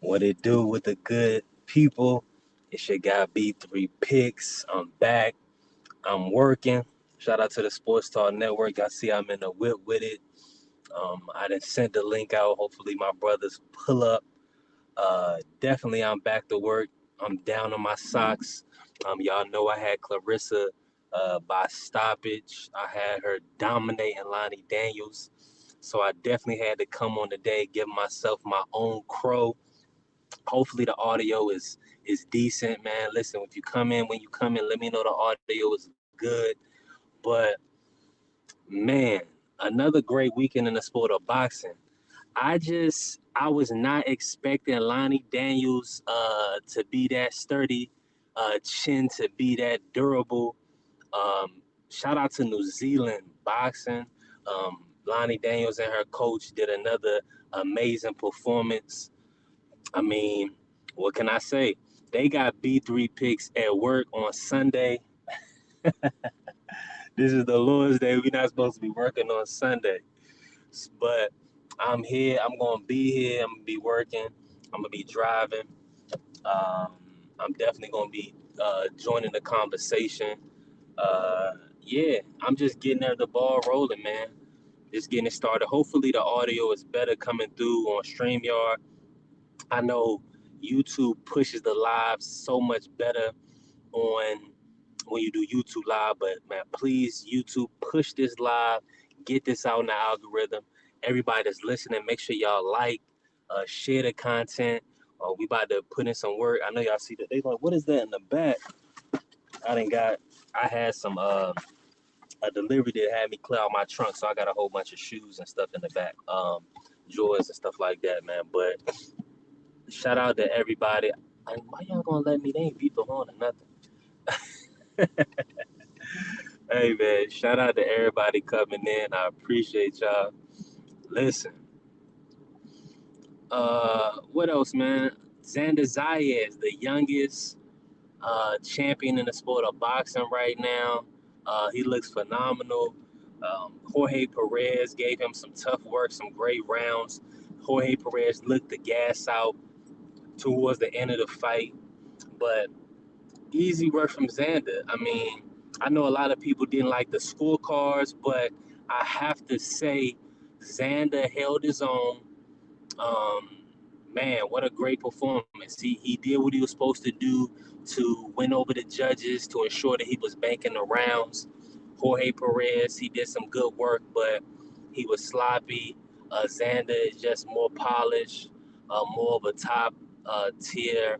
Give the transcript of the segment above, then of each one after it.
What it do with the good people? It's your guy B3Picks. I'm back. I'm working. Shout out to the Sports Talk Network. I see I'm in the whip with it. I done sent the link out. Hopefully my brothers pull up. Definitely I'm back to work. I'm down on my socks. Y'all know I had Clarissa by stoppage. I had her dominating Lani Daniels. So I definitely had to come on today, give myself my own crow. Hopefully the audio is decent, man. Listen, if you come in when you come in, let me know the audio is good. But man, another great weekend in the sport of boxing. I was not expecting Lonnie Daniels to be that sturdy, chin to be that durable. Shout out to New Zealand boxing. Lonnie Daniels and her coach did another amazing performance. I mean, what can I say? They got B3 picks at work on Sunday. This is the Lord's Day. We're not supposed to be working on Sunday. But I'm here. I'm going to be here. I'm going to be working. I'm going to be driving. Um, I'm definitely going to be joining the conversation. Uh, yeah, I'm just getting the ball rolling, man. Just getting it started. Hopefully, the audio is better coming through on StreamYard. I know YouTube pushes the live so much better on when you do YouTube live, but man, please YouTube push this live, get this out in the algorithm. Everybody that's listening, make sure y'all like, share the content. We about to put in some work. I know y'all see that they like, what is that in the back? I done got, I had some a delivery that had me clear out my trunk, so I got a whole bunch of shoes and stuff in the back, drawers and stuff like that, man. But shout out to everybody. And why y'all gonna let me? They ain't beat the horn or nothing. Hey man, shout out to everybody coming in. I appreciate y'all. Listen, what else, man? Xander Zayas, the youngest champion in the sport of boxing right now. He looks phenomenal. Jorge Perez gave him some tough work, some great rounds. Jorge Perez looked the gas out towards the end of the fight, but easy work from Xander. I mean, I know a lot of people didn't like the scorecards, but I have to say, Xander held his own. Um, Man, what a great performance. He did what he was supposed to do to win over the judges, to ensure that he was banking the rounds. Jorge Perez, he did some good work, but he was sloppy. Xander is just more polished, more of a top tier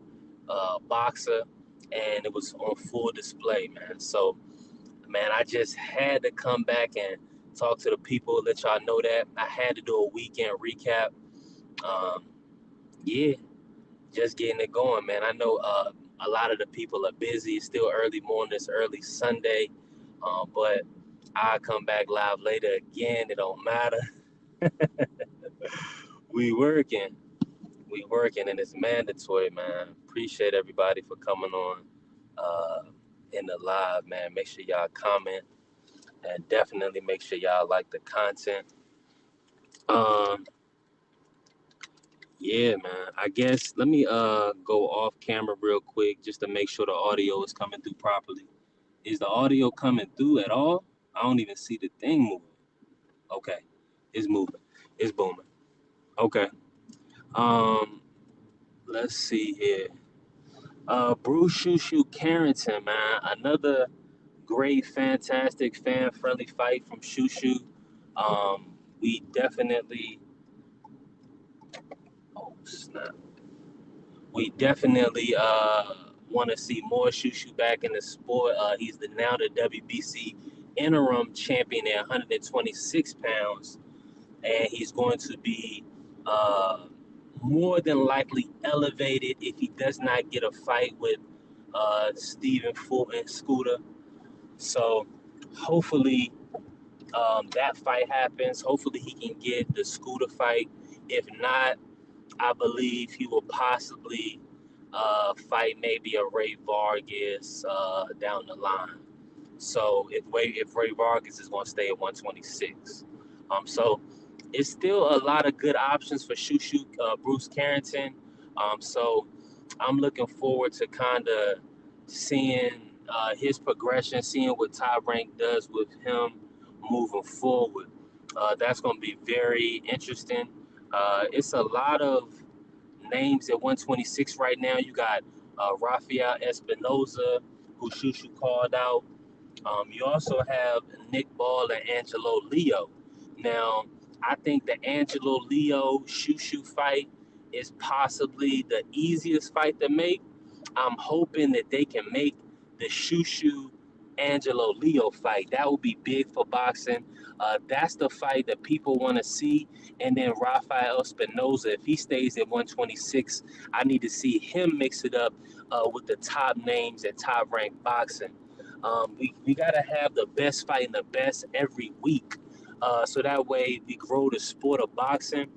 boxer, and it was on full display, man. So, man, I just had to come back and talk to the people, let y'all know that I had to do a weekend recap. Um, yeah, just getting it going, man. I know a lot of the people are busy. It's still early morning. It's early Sunday, but I come back live later again. It don't matter. We working, we working, and it's mandatory, man. Appreciate everybody for coming on uh, in the live, man. Make sure y'all comment and definitely make sure y'all like the content. Um, yeah, man. I guess let me go off camera real quick just to make sure the audio is coming through properly. Is the audio coming through at all? I don't even see the thing moving. Okay, it's moving. It's booming. Okay. Um, let's see here. Bruce Shushu Carrington, man. Another great, fantastic, fan-friendly fight from Shushu. We definitely, oh snap. We definitely want to see more Shushu back in the sport. He's now the WBC interim champion at 126 pounds, and he's going to be uh, more than likely elevated if he does not get a fight with Stephen Fulton Scooter. So hopefully that fight happens. Hopefully he can get the Scooter fight. If not, I believe he will possibly fight maybe a Ray Vargas down the line. So if Ray Vargas is going to stay at 126, so it's still a lot of good options for Shushu Bruce Carrington. So I'm looking forward to kind of seeing his progression, seeing what Top Rank does with him moving forward. That's going to be very interesting. It's a lot of names at 126 right now. You got Rafael Espinoza, who Shushu called out. You also have Nick Ball and Angelo Leo. Now, I think the Angelo Leo Shushu fight is possibly the easiest fight to make. I'm hoping that they can make the Shushu Angelo Leo fight. That would be big for boxing. That's the fight that people want to see. And then Rafael Espinoza, if he stays at 126, I need to see him mix it up with the top names at top ranked boxing. We got to have the best fight and the best every week. So that way we grow the sport of boxing.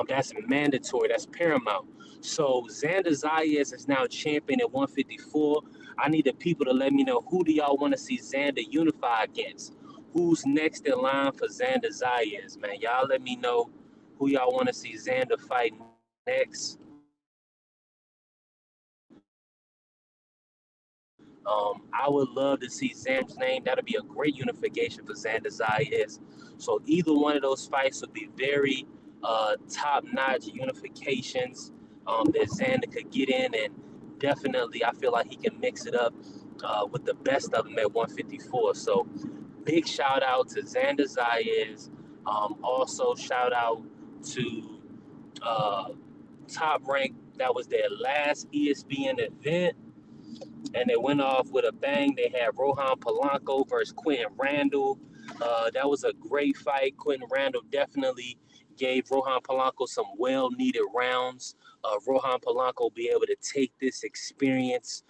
That's mandatory. That's paramount. So Xander Zayas is now champion at 154. I need the people to let me know, who do y'all want to see Xander unify against? Who's next in line for Xander Zayas, man? Y'all let me know who y'all want to see Xander fight next. I would love to see Xander's name. That'll be a great unification for Xander Zayas. So either one of those fights would be very top-notch unifications that Xander could get in, and definitely I feel like he can mix it up with the best of them at 154. So big shout out to Xander Zayas. Also shout out to uh, Top Rank. That was their last ESPN event, and they went off with a bang. They had Rohan Polanco versus Quentin Randall. That was a great fight. Quentin Randall definitely gave Rohan Polanco some well-needed rounds. Rohan Polanco will be able to take this experience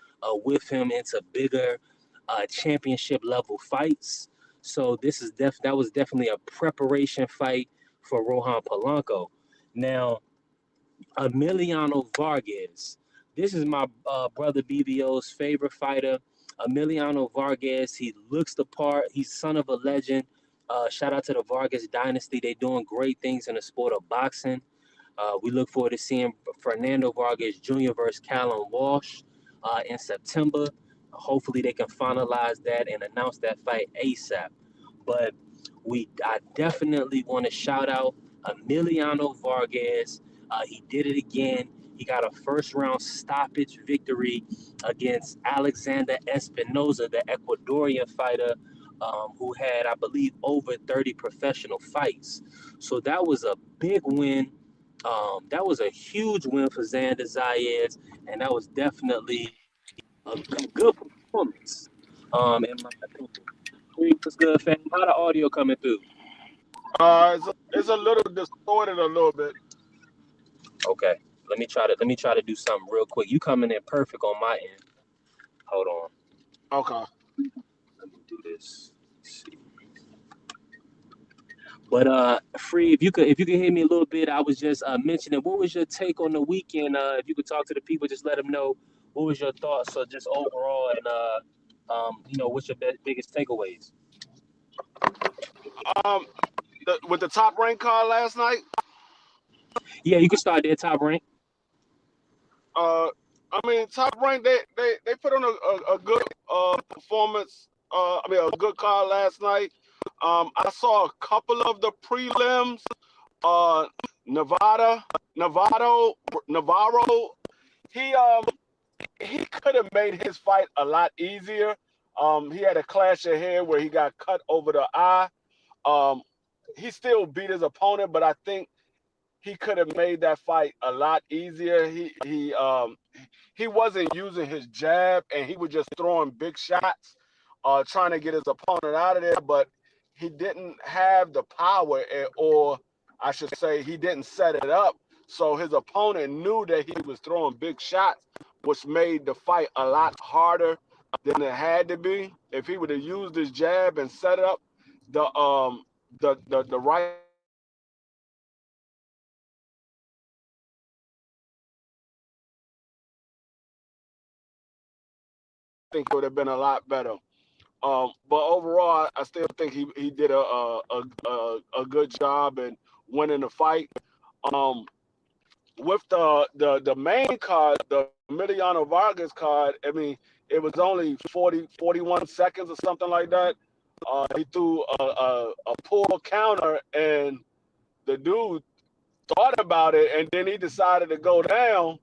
with him into bigger championship level fights. So that was definitely a preparation fight for Rohan Polanco. Now, Emiliano Vargas. This is my brother BBO's favorite fighter. Emiliano Vargas, he looks the part. He's son of a legend. Shout out to the Vargas dynasty. They're doing great things in the sport of boxing. We look forward to seeing Fernando Vargas Jr. versus Callum Walsh in September. Hopefully they can finalize that and announce that fight ASAP. But I definitely want to shout out Emiliano Vargas. He did it again. He got a first round stoppage victory against Alexander Espinoza, the Ecuadorian fighter who had, I believe, over 30 professional fights. So that was a big win. That was a huge win for Xander Zayas, and that was definitely a good performance, in my opinion. What's good, fam? How the audio coming through? It's a little distorted a little bit. Okay, let me try to do something real quick. You coming in perfect on my end. Hold on, Okay. let me do this. Let's see. But Free, if you could hear me a little bit, I was just mentioning, what was your take on the weekend? If you could talk to the people, just let them know what was your thoughts, so just overall, and what's your biggest takeaways? Um, with the top rank card last night, Yeah, you can start there, top rank. uh, I mean, top rank they put on a good performance. A good card last night. I saw a couple of the prelims. Uh, Nevada, Navarro. He um he could have made his fight a lot easier. He had a clash of hair where he got cut over the eye. Um, he still beat his opponent, but I think he could have made that fight a lot easier. He wasn't using his jab, and he was just throwing big shots, trying to get his opponent out of there. But he didn't have the power, or I should say, he didn't set it up. So his opponent knew that he was throwing big shots, which made the fight a lot harder than it had to be. If he would have used his jab and set up the right think it would have been a lot better. But overall, I still think he did a good job in winning the fight. Um, with the main card, the Emiliano Vargas card, I mean, it was only 41 seconds or something like that. He threw a pull counter, and the dude thought about it, and then he decided to go down,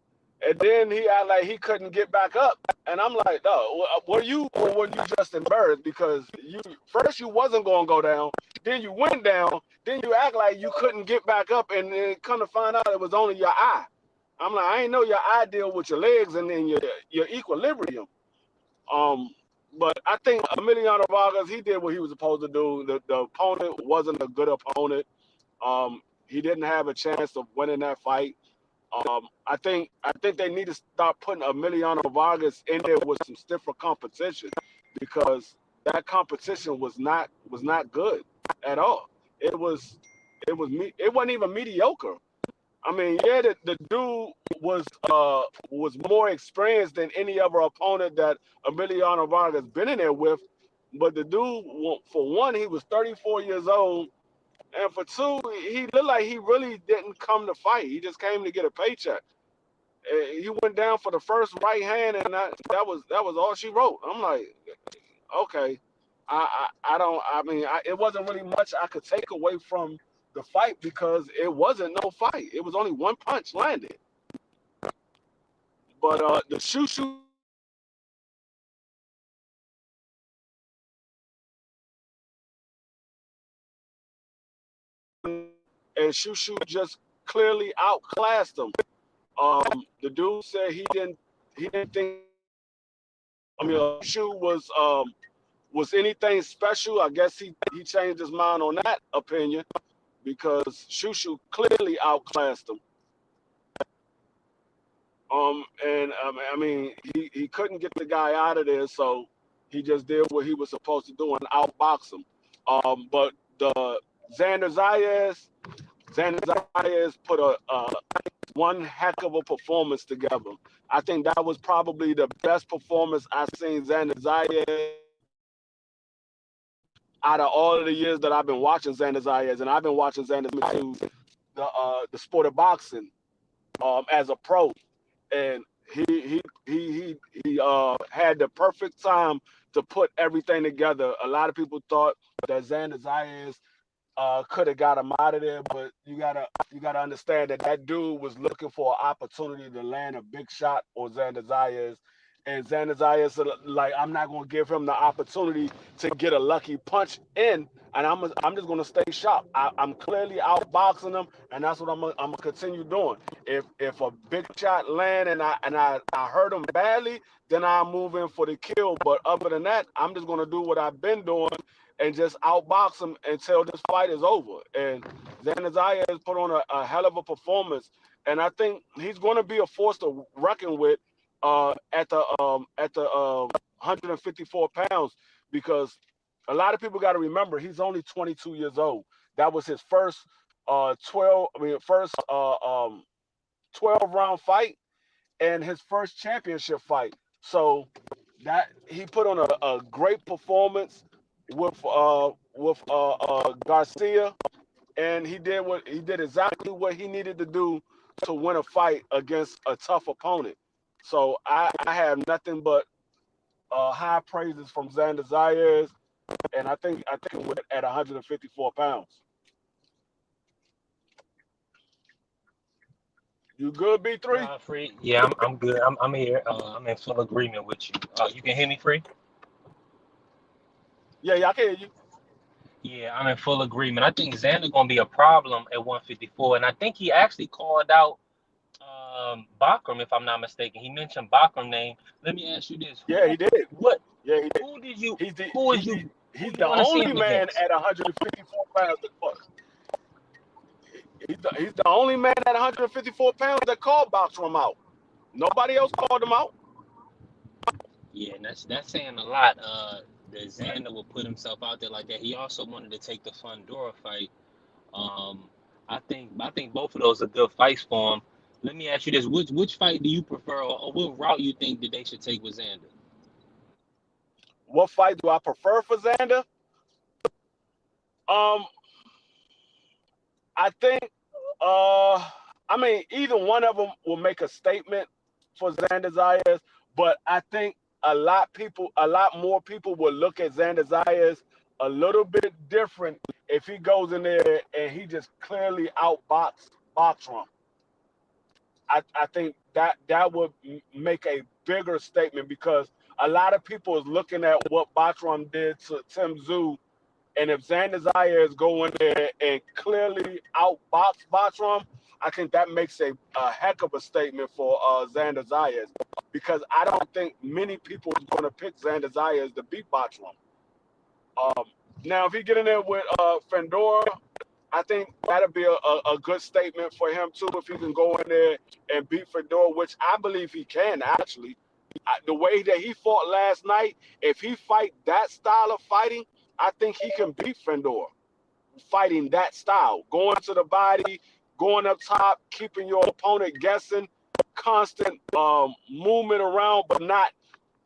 and then he acted like he couldn't get back up. And I'm like, no, were you just embarrassed because you first you wasn't going to go down, then you went down, then you act like you couldn't get back up, and then come to find out it was only your eye. I'm like, I ain't know your eye deal with your legs and then your equilibrium. Um, but I think Emiliano Vargas, he did what he was supposed to do. The opponent wasn't a good opponent. He didn't have a chance of winning that fight. I think they need to start putting Emiliano Vargas in there with some stiffer competition because that competition was not good at all. It wasn't even mediocre. I mean, yeah, the dude was more experienced than any other opponent that Emiliano Vargas been in there with, but the dude, for one, he was 34 years old, and for two, he looked like he really didn't come to fight. He just came to get a paycheck. He went down for the first right hand, and that was all she wrote. I'm like, okay, I don't. I mean, it wasn't really much I could take away from the fight because it wasn't no fight. It was only one punch landed. But the Shushu and Shushu just clearly outclassed him. The dude said he didn't think Shushu was anything special. I guess he changed his mind on that opinion because Shushu clearly outclassed him. And I mean, he couldn't get the guy out of there, so he just did what he was supposed to do and outbox him. But the Xander Zayas put a one heck of a performance together. I think that was probably the best performance I've seen Xander Zayas out of all of the years that I've been watching Xander Zayas, and I've been watching Xander through the sport of boxing as a pro, and he had the perfect time to put everything together. A lot of people thought that Xander Zayas could have got him out of there, but you gotta understand that dude was looking for an opportunity to land a big shot on Xander Zayas, and Xander Zayas said, like, I'm not gonna give him the opportunity to get a lucky punch in, and I'm just gonna stay sharp. I'm clearly outboxing him, and that's what I'm gonna continue doing. If a big shot land and I hurt him badly, then I'll move in for the kill. But other than that, I'm just gonna do what I've been doing and just outbox him until this fight is over. And Xander Zayas has put on a hell of a performance, and I think he's going to be a force to reckon with at the 154 pounds because a lot of people got to remember he's only 22 years old. That was his first 12 round fight and his first championship fight. So that he put on a great performance with Garcia, and he did exactly what he needed to do to win a fight against a tough opponent. So I have nothing but high praises from Xander Zayas, and I think we're at 154 pounds. You good, B3? Free. Yeah, I'm good. I'm here. I'm in full agreement with you. You can hear me, free? Yeah, I can hear you. Yeah, I'm in full agreement. I think Xander gonna be a problem at 154, and I think he actually called out Bakram, if I'm not mistaken. He mentioned Bakram name. Let me ask you this: Yeah, he did. what, Yeah, he did. who did you, He's the who he's is the you, who he's you the want to see only him man against? at 154 pounds. He's the only man at 154 pounds that called Boxer out. Nobody else called him out. Yeah, and that's saying a lot. That Xander will put himself out there like that. He also wanted to take the Fundora fight. Um, I think both of those are good fights for him. Let me ask you this: which fight do you prefer, or what route you think that they should take with Xander? What fight do I prefer for Xander? Um, I think uh I mean, either one of them will make a statement for Xander Zayas, but I think a lot more people will look at Xander Zayas a little bit different if he goes in there and he just clearly outbox Boxrum. I think that would make a bigger statement because a lot of people is looking at what Boxrum did to Tim Tszyu, and if Xander Zayas go in there and clearly outbox Boxrum, I think that makes a heck of a statement for Xander Zayas because I don't think many people is going to pick Xander Zayas to beat Boxrum. Um, Now, if he get in there with Fandora, I think that'll be a good statement for him too if he can go in there and beat Fedor, which I believe he can actually. The way that he fought last night, if he fight that style of fighting, I think he can beat Fedor. Fighting that style, going to the body, going up top, keeping your opponent guessing, constant movement around, but not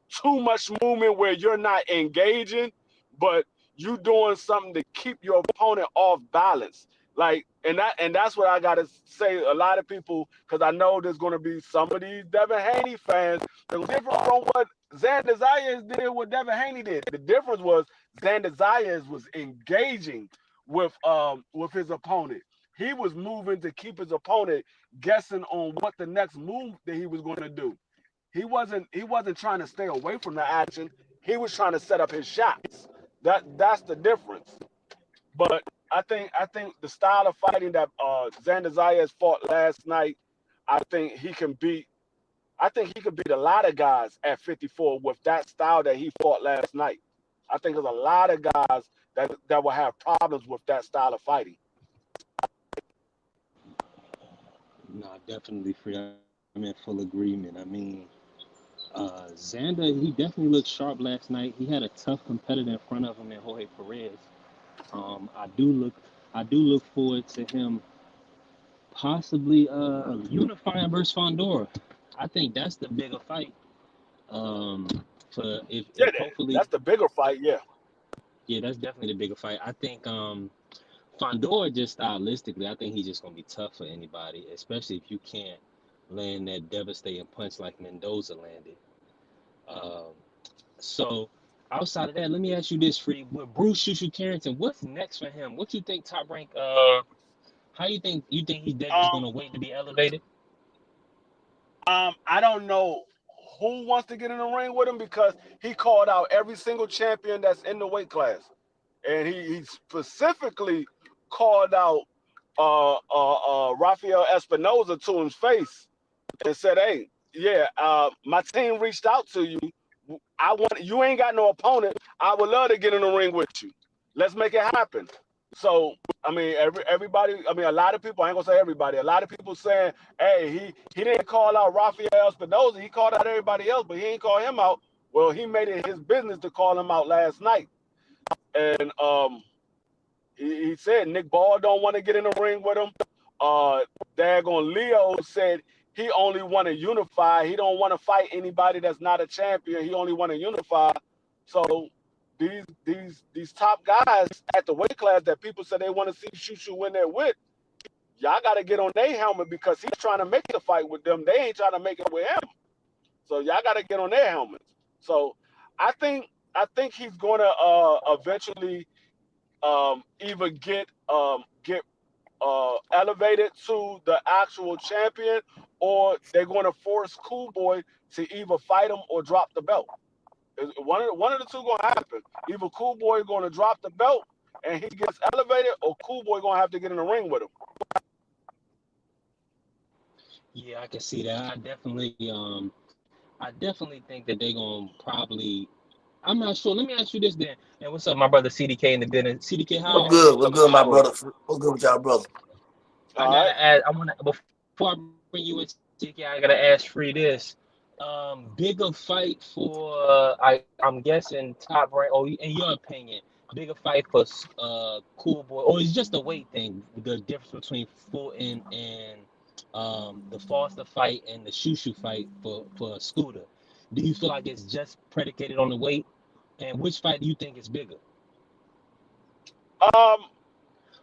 too much movement where you're not engaging, but you doing something to keep your opponent off balance. Like, and that's what I gotta say. A lot of people, because I know there's gonna be some of these Devin Haney fans that was different from what Xander Zayas did, what Devin Haney did. The difference was Xander Zayas was engaging with his opponent. He was moving to keep his opponent guessing on what the next move that he was going to do. He wasn't trying to stay away from the action. He was trying to set up his shots. That's the difference. But I think the style of fighting that Xander Zayas fought last night, I think he can beat. I think he could beat a lot of guys at 54 with that style that he fought last night. I think there's a lot of guys that will have problems with that style of fighting. No, definitely free. I'm in full agreement. I mean, Xander, he definitely looked sharp last night. He had a tough competitor in front of him in Jorge Perez. Um, I do look, I do look forward to him possibly unifying versus Fondora. I think that's the bigger fight. Um, for Yeah, if hopefully, that's the bigger fight. Yeah. yeah, that's definitely the bigger fight. I think Fondora just stylistically, I think he's just gonna be tough for anybody, especially if you can't land that devastating punch like Mendoza landed. Um, so outside of that, let me ask you this, Free. With Bruce Shushu Carrington, what's next for him? What you think top rank how you think he's just Um. gonna wait to be elevated? I don't know who wants to get in the ring with him because he called out every single champion that's in the weight class, and he specifically called out Rafael Espinoza to his face and said, "Hey, yeah, my team reached out to you. I want you ain't got no opponent. I would love to get in the ring with you. Let's make it happen." So I mean, everybody. I mean, a lot of people. I ain't gonna say everybody. A lot of people saying, "Hey, he didn't call out Rafael Espinoza. He called out everybody else, but he ain't call him out." Well, he made it his business to call him out last night, and he said Nick Ball don't want to get in the ring with him. Dagon Leo said he only want to unify. He don't want to fight anybody that's not a champion. He only want to unify. So these top guys at the weight class that people say they want to see Shushu win there with, y'all got to get on their helmet because he's trying to make the fight with them. They ain't trying to make it with him. So y'all got to get on their helmets. So I think he's going to eventually either get elevated to the actual champion, or they're going to force Cool Boy to either fight him or drop the belt. One of the two going to happen. Either Cool Boy going to drop the belt and he gets elevated, or Cool Boy going to have to get in the ring with him. Yeah, I can see that. I definitely think that they're gonna probably. I'm not sure. Let me ask you this then. And what's up, my brother CDK in the building? CDK, What's how good? What's couple good, my hours? brother? What's good with y'all, brother? I All right. gotta ask. I wanna before I bring you in, CDK, I gotta ask Free this. Bigger fight for I'm guessing top rank. Oh, in your opinion, bigger fight for Cool Boy, or it's just a weight thing. The difference between Fulton and the Foster fight and the Shushu fight for Scooter. Do you feel like it's just predicated on the weight? And which fight do you think is bigger Um,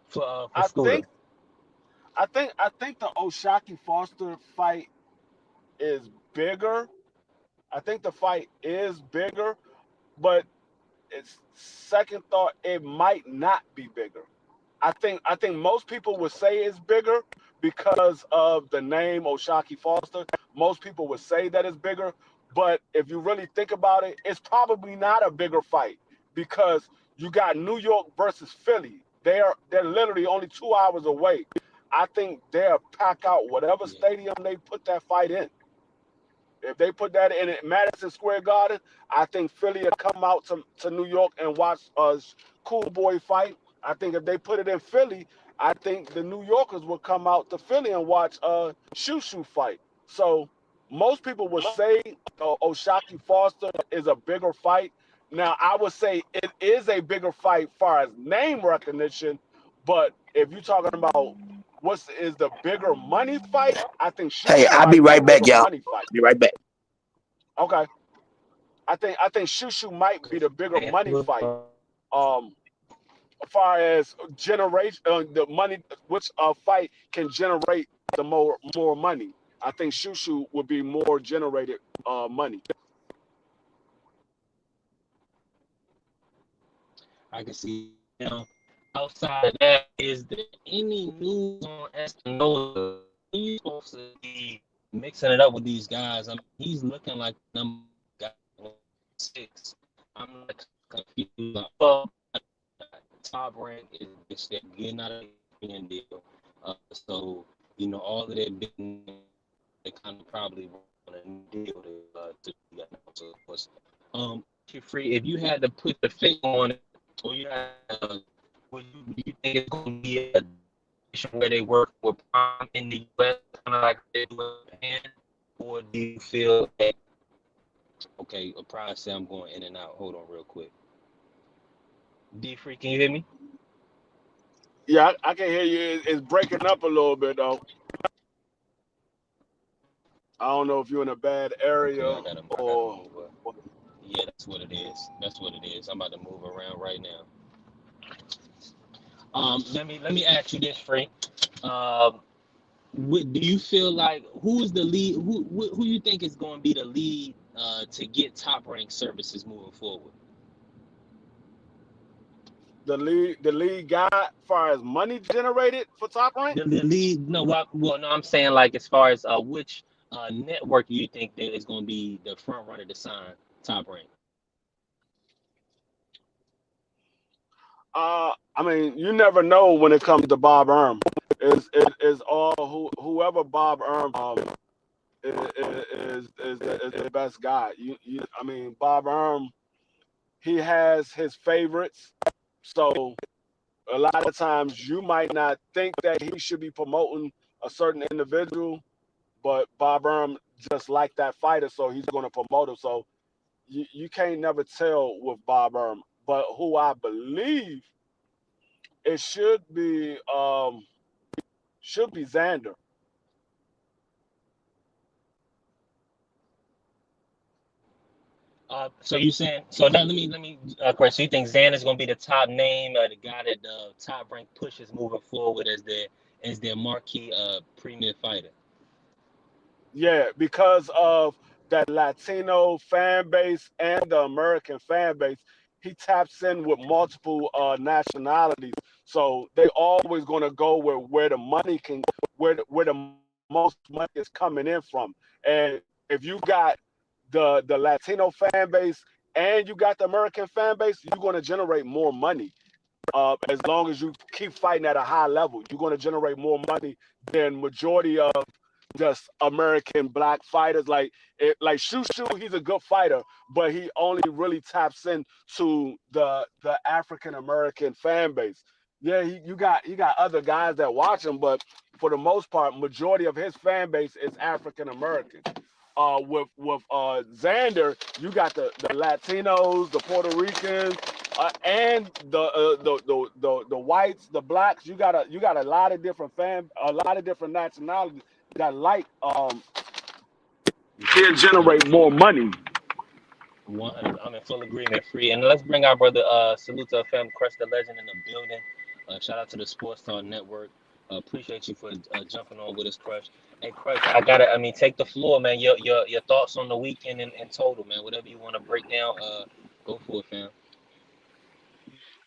for I Scooter? think I think the Oshaki Foster fight is bigger. I think the fight is bigger, but it's second thought, it might not be bigger. I think most people would say it's bigger because of the name Oshaki Foster. Most people would say that it's bigger, but if you really think about it, it's probably not a bigger fight because you got New York versus Philly. They're literally only 2 hours away. I think they'll pack out whatever Yeah. stadium they put that fight in. If they put that in at Madison Square Garden, I think Philly will come out to New York and watch a Cool Boy fight. I think if they put it in Philly, I think the New Yorkers will come out to Philly and watch a Shoo Shoo fight. So most people would say Oshaki Foster is a bigger fight. Now I would say it is a bigger fight far as name recognition, but if you're talking about what is the bigger money fight, I think Shoo Hey, Shoo I'll be might be the right back, bigger y'all. money fight. Be right back. Okay, I think Shoo Shoo might be the bigger money fight. Um, as far as generation, the money, which fight can generate the more money. I think Shoo Shoo would be more generated money. I can see that. Now, outside of that, is there any news on Espinosa? He's supposed to be mixing it up with these guys. I mean, he's looking like number guy 6. I'm like confused. Like, well, top rank is they're getting out of the European deal. So all of their business, they kind of probably want a new deal to be announced. Of course. Free. If you had to put the finger on it, or you had, do you think it's going to be a situation where they work with Prime in the U.S. kind of like they do in Japan, or do you feel that okay? A Prime say I'm going in and out. Hold on, real quick. D Free, can you hear me? Yeah, I can hear you. It's breaking up a little bit though. I don't know if you're in a bad Okay, area I gotta or. move up. Yeah, that's what it is. That's what it is. I'm about to move around right now. Let me ask you this, Free. Um, do you feel like who's the lead? Who you think is going to be the lead to get top ranked services moving forward? The lead guy, as far as money generated for Top Rank. The lead? No, well, no, I'm saying like as far as which network you think that is going to be the front runner to sign top rank? I mean, you never know when it comes to Bob Erm. Is all whoever Bob Erm is the best guy. I mean, Bob Erm, he has his favorites, so a lot of times you might not think that he should be promoting a certain individual, but Bob Erm just like that fighter, so he's going to promote him. So you can't never tell with Bob Erm. But who I believe it should be Xander. So you saying so? Now let me correct. So you think Xan is going to be the top name, the guy that the top rank pushes moving forward as their marquee premier fighter? Yeah, because of that Latino fan base and the American fan base, he taps in with multiple nationalities. So they always going to go where the money can, where the most money is coming in from. And if you got the Latino fan base and you got the American fan base, you're going to generate more money. As long as you keep fighting at a high level, you're going to generate more money than majority of just American black fighters. Like Shoo Shoo, he's a good fighter, but he only really taps into the African American fan base. Yeah, you got other guys that watch him, but for the most part, majority of his fan base is African American. With Xander, you got the Latinos, the Puerto Ricans, and the whites, the blacks. You got a lot of different a lot of different nationalities that like can generate more money. I'm in full agreement, Free. And let's bring our brother Salute to FM, Crush the Legend in the building. Shout out to the Sports Talk Network. Appreciate you for jumping on with us, Crush. Hey, Crush, I gotta. I mean, take the floor, man. Your thoughts on the weekend in total, man. Whatever you want to break down, go for it, fam.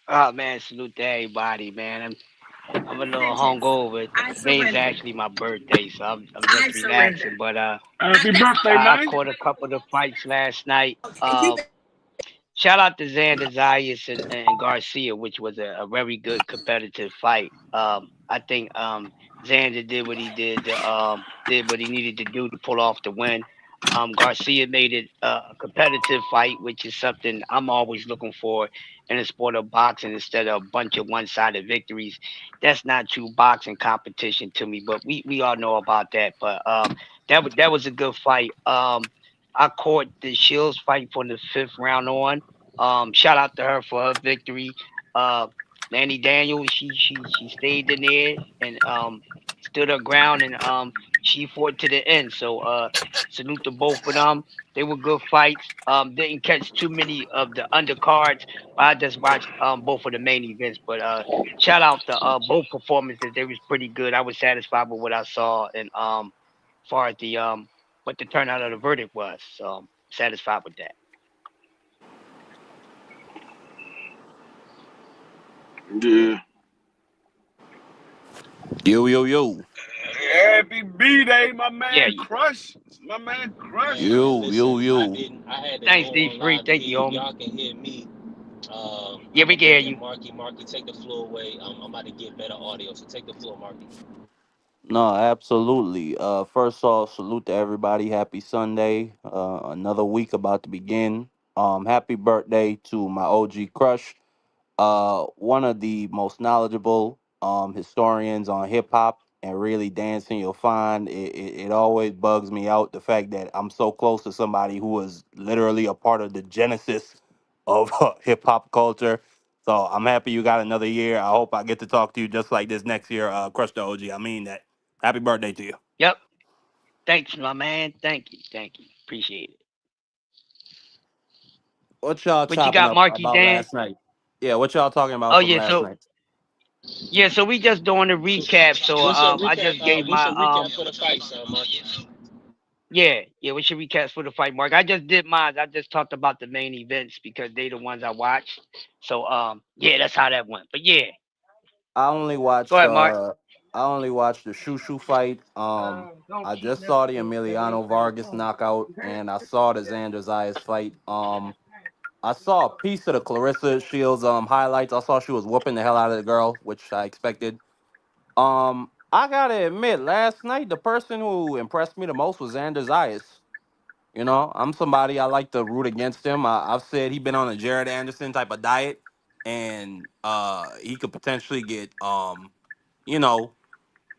Oh man, salute to everybody, man. I'm a little hungover. Today's actually my birthday, so I'm just relaxing. But Happy birthday, I man. caught a couple of the fights last night. Shout out to Xander Zayas and Garcia, which was a very good competitive fight. I think Xander did what he needed to do to pull off the win. Garcia made it a competitive fight, which is something I'm always looking for in the sport of boxing instead of a bunch of one-sided victories. That's not true boxing competition to me, but we all know about that. But that was a good fight. I caught the Shields fight from the fifth round on. Shout out to her for her victory. Uh, Lani Daniels, she stayed in there and stood her ground and she fought to the end. So salute to both of them. They were good fights. Didn't catch too many of the undercards, but I just watched both of the main events. But shout out to both performances. They was pretty good. I was satisfied with what I saw and far as the what the turnout of the verdict was. So satisfied with that. Yeah. Yo, yo, yo. Happy B Day, my Yeah, man Crush. My man Hey, Crush. man, Yo, yo, listen, I yo. didn't. I had to go thanks, D on Free. live Thank you, mute. homie. Y'all can hear me. Yeah, I'm we gonna can bring hear in you. Marky. Marky, take the floor away. I'm about to get better audio, so take the floor, Marky. No, absolutely. First off, salute to everybody. Happy Sunday. Another week about to begin. Happy birthday to my OG crush. One of the most knowledgeable historians on hip hop and really dancing. You'll find it always bugs me out the fact that I'm so close to somebody who was literally a part of the genesis of hip hop culture. So I'm happy you got another year. I hope I get to talk to you just like this next year, Crush the OG. I mean that. Happy birthday to you. Yep. Thanks, my man. Thank you. Thank you. Appreciate it. What y'all What you chopping got, up Marky about Dan? last night? Yeah, what y'all talking about Oh from yeah, last so night? yeah, so we just doing a recap. So What's your I recap? just gave What's my your recap for the fight, Marky? yeah, we should recap for the fight, Mark. I just did mine. I just talked about the main events because they the ones I watched. So yeah, that's how that went. But yeah, I only go watched ahead, Mark. I only watched the Shushu fight. I just saw the Emiliano Vargas knockout and I saw the Xander Zayas fight. I saw a piece of the Clarissa Shields highlights. I saw she was whooping the hell out of the girl, which I expected. I gotta admit, last night the person who impressed me the most was Xander Zayas. You know, I'm somebody I like to root against him. I've said he been on a Jared Anderson type of diet, and he could potentially get you know,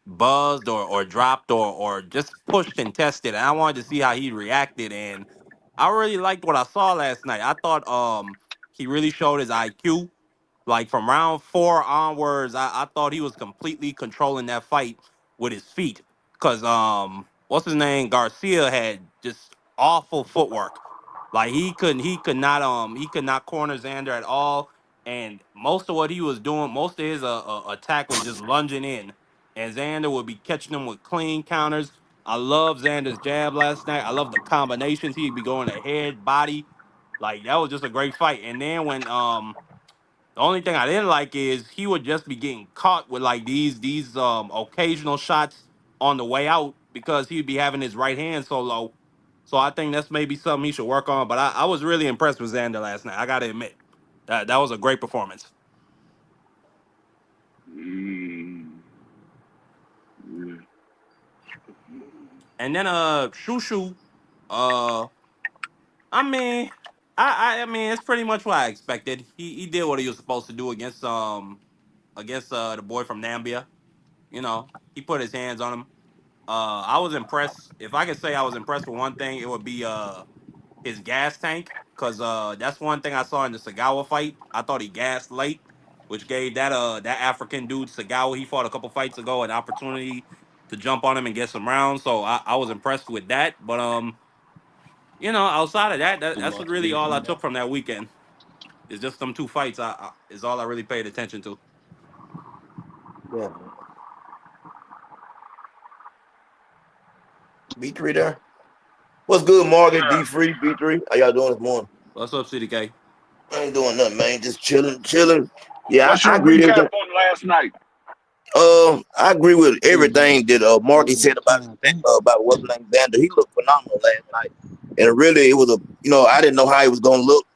buzzed or dropped or just pushed and tested. And I wanted to see how he reacted, and I really liked what I saw last night. I thought he really showed his IQ. Like from round four onwards, I thought he was completely controlling that fight with his feet. Cause what's his name? Garcia had just awful footwork. Like he could not corner Xander at all. And most of what he was doing, most of his attack was just lunging in. And Xander would be catching him with clean counters. I love Xander's jab last night. I love the combinations. He'd be going to head, body. Like that was just a great fight. And then when the only thing I didn't like is he would just be getting caught with like these occasional shots on the way out because he'd be having his right hand so low. So I think that's maybe something he should work on. But I was really impressed with Xander last night. I gotta admit. That was a great performance. Mm, yeah. And then Shushu, uh I mean I mean it's pretty much what I expected. He did what he was supposed to do against the boy from Nambia. You know, he put his hands on him. I was impressed. If I could say I was impressed with one thing, it would be his gas tank, because that's one thing I saw in the Sagawa fight. I thought he gassed late, which gave that African dude Sagawa he fought a couple fights ago an opportunity to jump on him and get some rounds. So I was impressed with that. But outside of that, that's Marky really D. all I took from that weekend. It's just them two fights. Is all I really paid attention to. Yeah. B3 there. What's good, Morgan? Yeah. D Free, B3. How y'all doing this morning? What's up, CDK? I ain't doing nothing, man. Just chilling, chilling. Yeah, What's I your agree with recap everything. on last night? I agree with everything that Marky said about what's his name Xander. He looked phenomenal last night, and really, it was I didn't know how he was gonna look.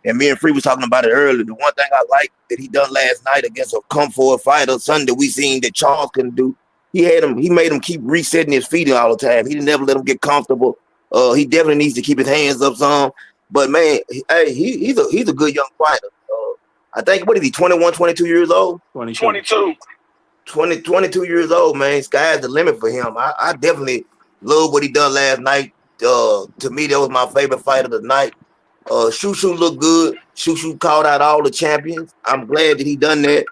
And me and Free was talking about it earlier. The one thing I like that he done last night against a come forward fighter, something that we seen that Charles couldn't do. He made him keep resetting his feet all the time. He didn't never let him get comfortable. He definitely needs to keep his hands up some. But man, hey, he's a good young fighter. I think what is he, 21, 22 years old? 22. 22. 22 years old, man. Sky's the limit for him. I definitely love what he done last night. To me, that was my favorite fight of the night. Shushu looked good. Shushu called out all the champions. I'm glad that he done that.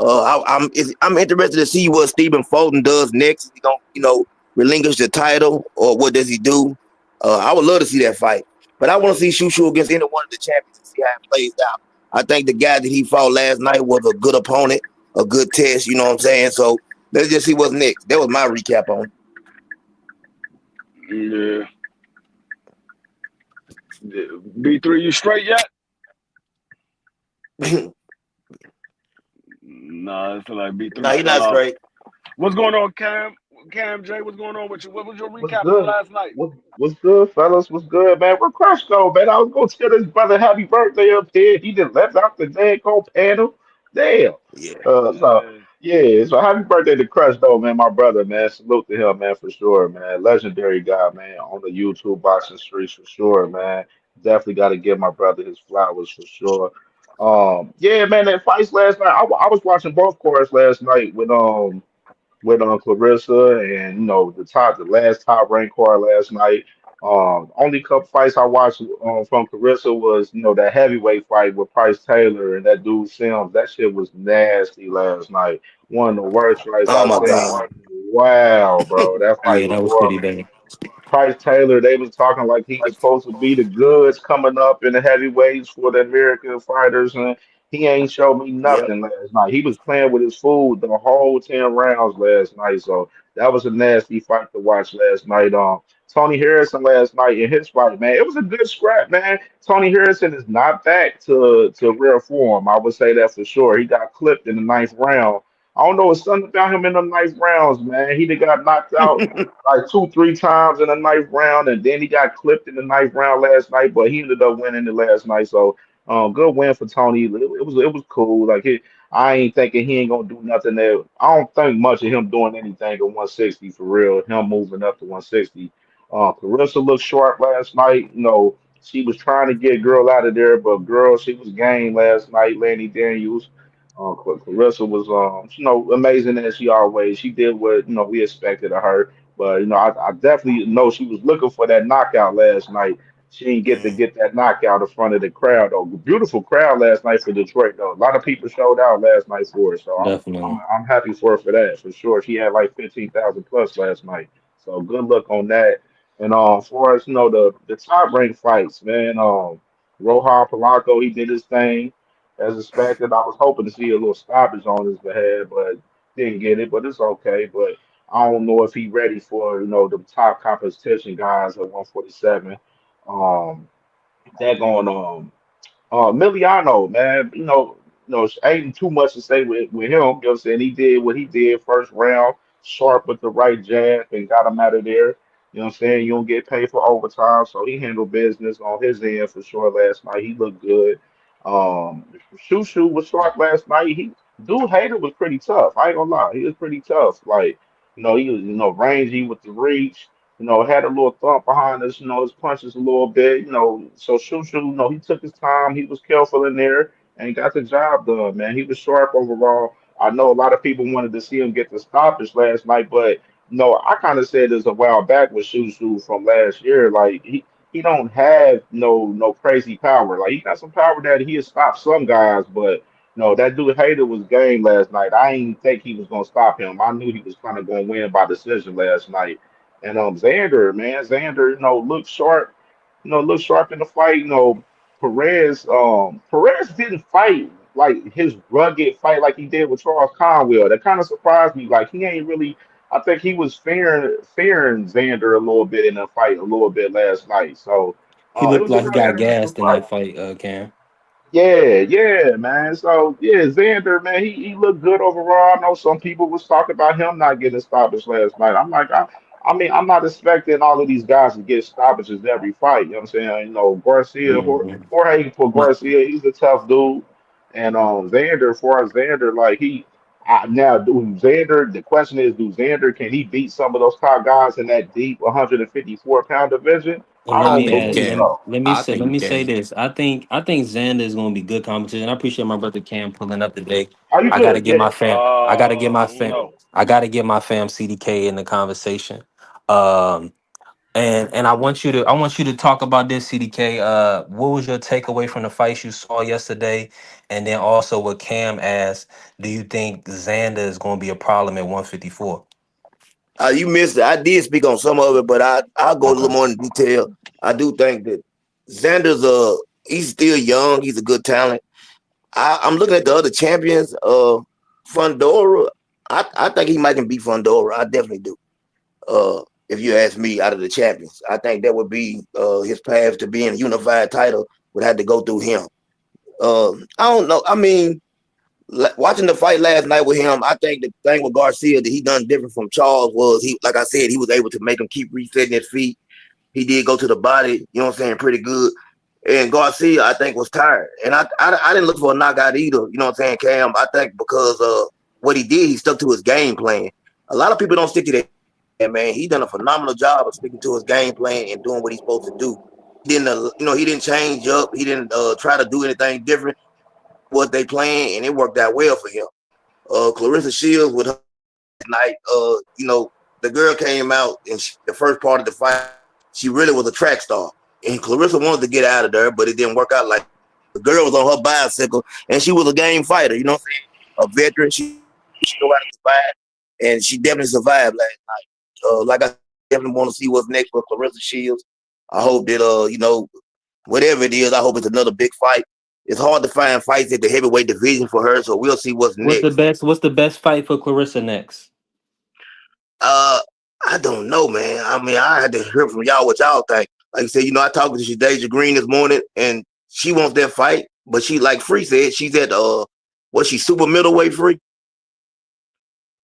I'm interested to see what Stephen Fulton does next. Is he gonna relinquish the title or what does he do? I would love to see that fight, but I want to see Shushu against any one of the champions and see how it plays out. I think the guy that he fought last night was a good opponent, a good test. You know what I'm saying? So let's just see what's next. That was my recap on Yeah. B3, you straight yet? it. Nah, it's like B3 No, he's still not out. straight. What's going on, Cam? Cam J, what's going on with you? What was your What's recap from good? last night? What's good, fellas? What's good, man? Where Crush go, man? I was gonna tell this brother happy birthday up here. He just left out the damn panel. Damn. Yeah. So yeah, so happy birthday to Crush though, man. My brother, man. Salute to him, man, for sure, man. Legendary guy, man, on the YouTube boxing streets for sure, man. Definitely got to give my brother his flowers for sure. Yeah, man, that fights last night. I was watching both courts last night with Clarissa and the last top ranked card last night. Only couple fights I watched from Clarissa was that heavyweight fight with Price Taylor and that dude Sims. That shit was nasty last night. One of the worst fights Oh I've my seen. God. Wow, bro, that fight Yeah, was that was pretty horrible. bad. Price Taylor, they was talking like he was supposed to be the goods coming up in the heavyweights for the American fighters, and he ain't showed me Yep. nothing last night. He was playing with his food the whole 10 rounds last night, so that was a nasty fight to watch last night. Tony Harrison last night in his fight, man, it was a good scrap, man. Tony Harrison is not back to real form. I would say that for sure. He got clipped in the ninth round. I don't know, it's something about him in the ninth rounds, man. He done got knocked out like two, three times in the ninth round, and then he got clipped in the ninth round last night, but he ended up winning the last night. So, good win for Tony. It was cool. Like I ain't thinking he ain't gonna do nothing there. I don't think much of him doing anything at 160 for real. Him moving up to 160. Clarissa looked sharp last night. She was trying to get girl out of there, but girl, she was game last night. Lani Daniels. Clarissa was, amazing as she always. She did what we expected of her. But I definitely know she was looking for that knockout last night. She didn't get to Mhm. get that knockout in front of the crowd though. Beautiful crowd last night for Detroit though. A lot of people showed out last night for her, so I'm Definitely. I'm happy for her for that for sure. She had like 15,000 plus last night, so good luck on that. And for us, the top ranked fights, man. Rohan Polanco, he did his thing as expected. I was hoping to see a little stoppage on his behalf, but didn't get it. But it's okay. But I don't know if he ready for the top competition guys at 147. Um, that going Miliano, man, ain't too much to say with him. You know what I'm saying? He did what he did first round, sharp with the right jab and got him out of there. You know what I'm saying? You don't get paid for overtime, so he handled business on his end for sure last night. He looked good. Um, Shushu was sharp last night. Dude Hater was pretty tough. I ain't gonna lie, he was pretty tough. Like, he was rangy with the reach, had a little thump behind us, his punches a little bit, so Shushu, he took his time, he was careful in there, and he got the job done, man. He was sharp overall. I know a lot of people wanted to see him get the stoppage last night, but I kind of said this a while back with Shushu from last year, like he don't have no crazy power. Like he got some power that he'll stop some guys, but no, that dude Hater was game last night. I didn't think he was gonna stop him. I knew he was kind of gonna win by decision last night. And Xander, man, Xander, looked sharp, looked sharp in the fight. Perez didn't fight like his rugged fight like he did with Charles Conwell. That kind of surprised me. Like he ain't really I think he was fearing Xander a little bit in the fight a little bit last night. So He it looked was a like he real got interesting gassed in fight. that fight, Cam. Yeah, yeah, man. So yeah, Xander, man, he looked good overall. I know some people was talking about him not getting stoppage last night. I'm like, I mean, I'm not expecting all of these guys to get stoppages every fight. You know what I'm saying? You know, Garcia, Hmm. Jorge for Garcia, he's a tough dude. And Xander, as far as Xander, like now, Xander, the question is, do Xander, can he beat some of those top guys in that deep 154-pound division? And I let I don't me think he add, believe let, can. so. I let think he me say can. this. I think Xander is going to be good competition. I appreciate my brother Cam pulling up today. Are you I got to good? get Yeah. my fam. I got to get my fam. No. I got to get my fam CDK in the conversation. Um, and I want you to talk about this CDK. What was your takeaway from the fights you saw yesterday? And then also what Cam asked, do you think Xander is going to be a problem at 154? You missed it. I did speak on some of it, but I'll go a little Okay. more in detail. I do think that Xander's he's still young. He's a good talent. I'm looking at the other champions. Fundora. I think he might can beat Fundora. I definitely do. If you ask me, out of the champions, I think that would be his path to being a unified title would have to go through him. I don't know. I mean, watching the fight last night with him, I think the thing with Garcia that he done different from Charles was like I said, he was able to make him keep resetting his feet. He did go to the body, you know what I'm saying, pretty good. And Garcia, I think, was tired. And I didn't look for a knockout either, you know what I'm saying, Cam. I think because what he did, he stuck to his game plan. A lot of people don't stick to that, man. He done a phenomenal job of sticking to his game plan and doing what he's supposed to do. He didn't change up. He didn't try to do anything different. He just stuck to what they playing, and it worked out well for him. Clarissa Shields with her night. The girl came out and the first part of the fight, she really was a track star. And Clarissa wanted to get out of there, but it didn't work out like that. The girl was on her bicycle and she was a game fighter, you know what I'm saying? A veteran. She know how to survive. And she definitely survived last night. Like I said, I definitely want to see what's next for Clarissa Shields. I hope that whatever it is, I hope it's another big fight. It's hard to find fights at the heavyweight division for her, so we'll see what's next. What's the best fight for Clarissa next? Uh, I don't know, man. I mean, I had to hear from y'all what y'all think. Like I said, I talked to Deja Green this morning, and she wants that fight, but she, like Free said, she's at what she super middleweight Free?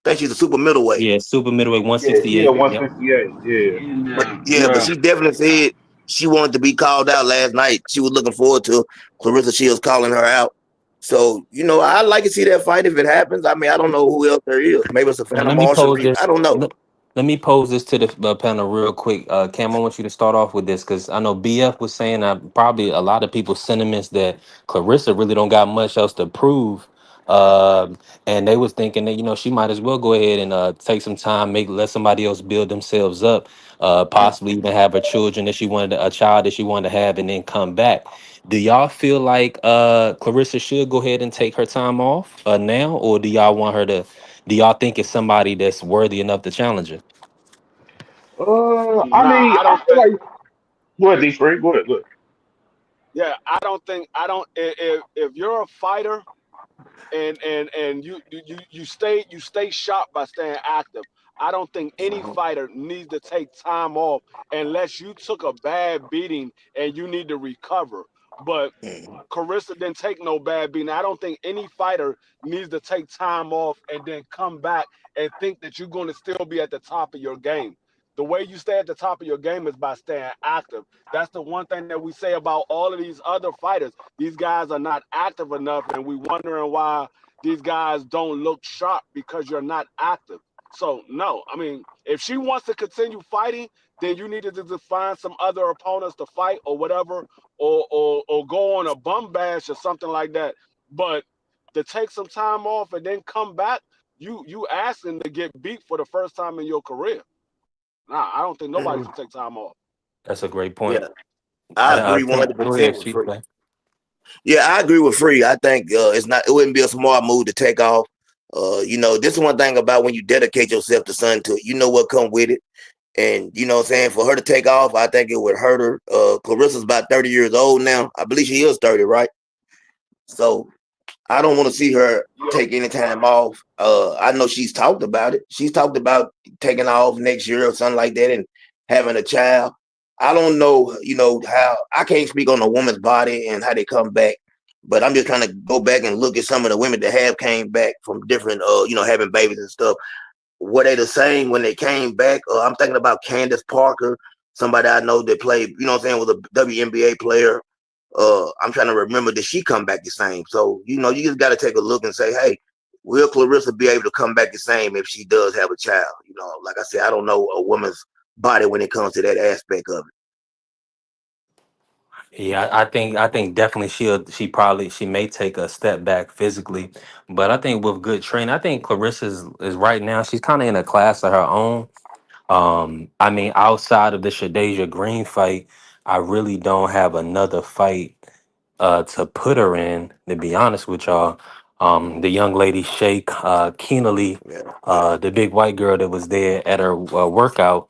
I think she's a super middleweight. Yeah, super middleweight Yeah, 168. Yep. 168. Yeah. But yeah, but Yeah. she definitely said she wanted to be called out last night. She was looking forward to Clarissa Shields calling her out. So, I'd like to see that fight if it happens. I mean, I don't know who else there is. Maybe it's a Now Phantom Marshall. I don't know. let me pose this to the panel real quick. Cam, I want you to start off with this because I know BF was saying probably a lot of people's sentiments that Clarissa really don't got much else to prove. And they was thinking that she might as well go ahead and take some time, let somebody else build themselves up, possibly even have a child that she wanted to have, and then come back. Do y'all feel like Clarissa should go ahead and take her time off now, or do y'all want her to? Do y'all think it's somebody that's worthy enough to challenge her? I Nah, mean, I I don't feel think. like go ahead, D3. Go ahead. Look. Yeah, I don't think. I don't. If you're a fighter and you stay sharp by staying active. I don't think any fighter needs to take time off unless you took a bad beating and you need to recover. But Carissa didn't take no bad beating. I don't think any fighter needs to take time off and then come back and think that you're going to still be at the top of your game. The way you stay at the top of your game is by staying active. That's the one thing that we say about all of these other fighters. These guys are not active enough, and we wondering why these guys don't look sharp because you're not active. So no, I mean, if she wants to continue fighting, then you needed to just find some other opponents to fight or whatever, or go on a bum bash or something like that. But to take some time off and then come back, you asking to get beat for the first time in your career. Nah, I don't think nobody should take time off. That's a great Yeah, point. I agree Cam, go ahead, 100% with shoot. Free. Yeah, I agree with Free. I think it wouldn't be a smart move to take off. This is one thing about when you dedicate yourself to something to it, you know what come with it. And you know what I'm saying, for her to take off, I think it would hurt her. Clarissa's about 30 years old now. I believe she is 30, right? So I don't want to see her Yeah, take any time off. I know she's talked about it. She's talked about taking off next year or something like that and having a child. I don't know, how I can't speak on a woman's body and how they come back, but I'm just trying to go back and look at some of the women that have came back from different, having babies and stuff. Were they the same when they came back? I'm thinking about Candace Parker, somebody I know that played, what I'm saying, was a WNBA player. I'm trying to remember, did she come back the same? So, you just got to take a look and say, hey, will Clarissa be able to come back the same if she does have a child? Like I said, I don't know a woman's body when it comes to that aspect of it. Yeah, I think definitely she may take a step back physically, but I think with good training, I think Clarissa is right now she's kind of in a class of her own. I mean, outside of the Shadeja Green fight, I really don't have another fight to put her in, to be honest with y'all. The young lady Shake Keenely, Yeah. the big white girl that was there at her workout.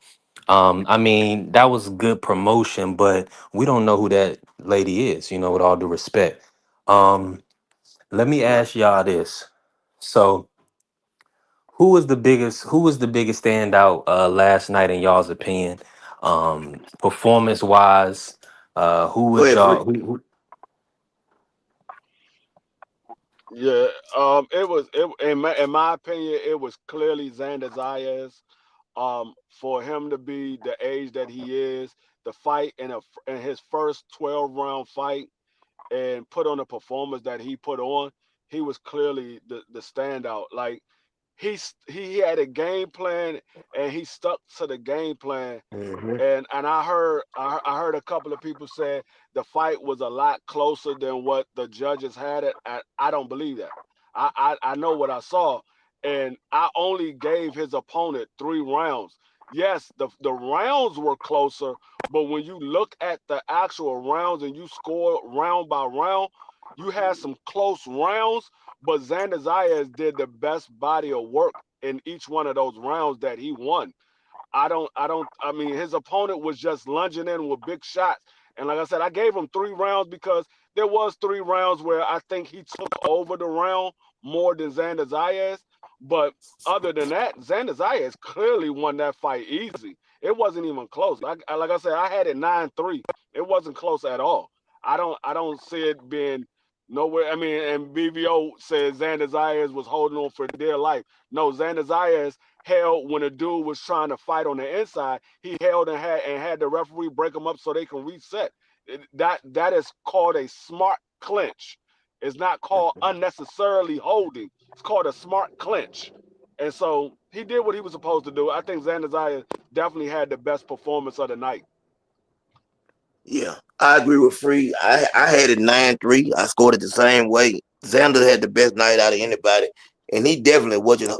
I mean, that was good promotion, but we don't know who that lady is, with all due respect. Um, Let me Yeah. ask y'all this. So, who was the biggest standout last night in y'all's opinion? Performance wise, who Go would ahead, Free. y'all yeah. It was in my opinion, it was clearly Xander Zayas. For him to be the age that he is, the fight in his first 12-round fight and put on the performance that he put on, he was clearly the standout. Like he had a game plan and he stuck to the game plan. Hmm. And I heard a couple of people say the fight was a lot closer than what the judges had it. I don't believe that. I know what I saw, and I only gave his opponent 3 rounds. Yes, the rounds were closer, but when you look at the actual rounds and you score round by round, you had some close rounds, but Xander Zayas did the best body of work in each one of those rounds that he won. I mean, his opponent was just lunging in with big shots. And like I said, I gave him 3 rounds because there was 3 rounds where I think he took over the round more than Xander Zayas. But other than that, Xander Zayas clearly won that fight easy. It wasn't even close. Like I said, I had it 9-3. It wasn't close at all. I don't see it being nowhere. I mean, and BVO said Xander Zayas was holding on for dear life. No, Xander Zayas held when a dude was trying to fight on the inside. He held and had the referee break him up so they can reset. That is called a smart clinch. It's not called unnecessarily holding. It's called a smart clinch. And so he did what he was supposed to do. I think Xander Zaya definitely had the best performance of the night. Yeah, I agree with Free. I had it 9-3. I scored it the same way. Xander had the best night out of anybody, and he definitely wasn't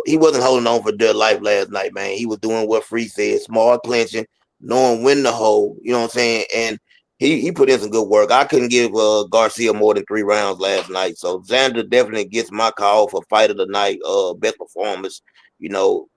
holding on for dear life last night, man. He was doing what Free said, smart clinching, knowing when to hold. You know what I'm saying? And he put in some good work. I couldn't give Garcia more than 3 rounds last night, so Xander definitely gets my call for fight of the night, best performance. You know,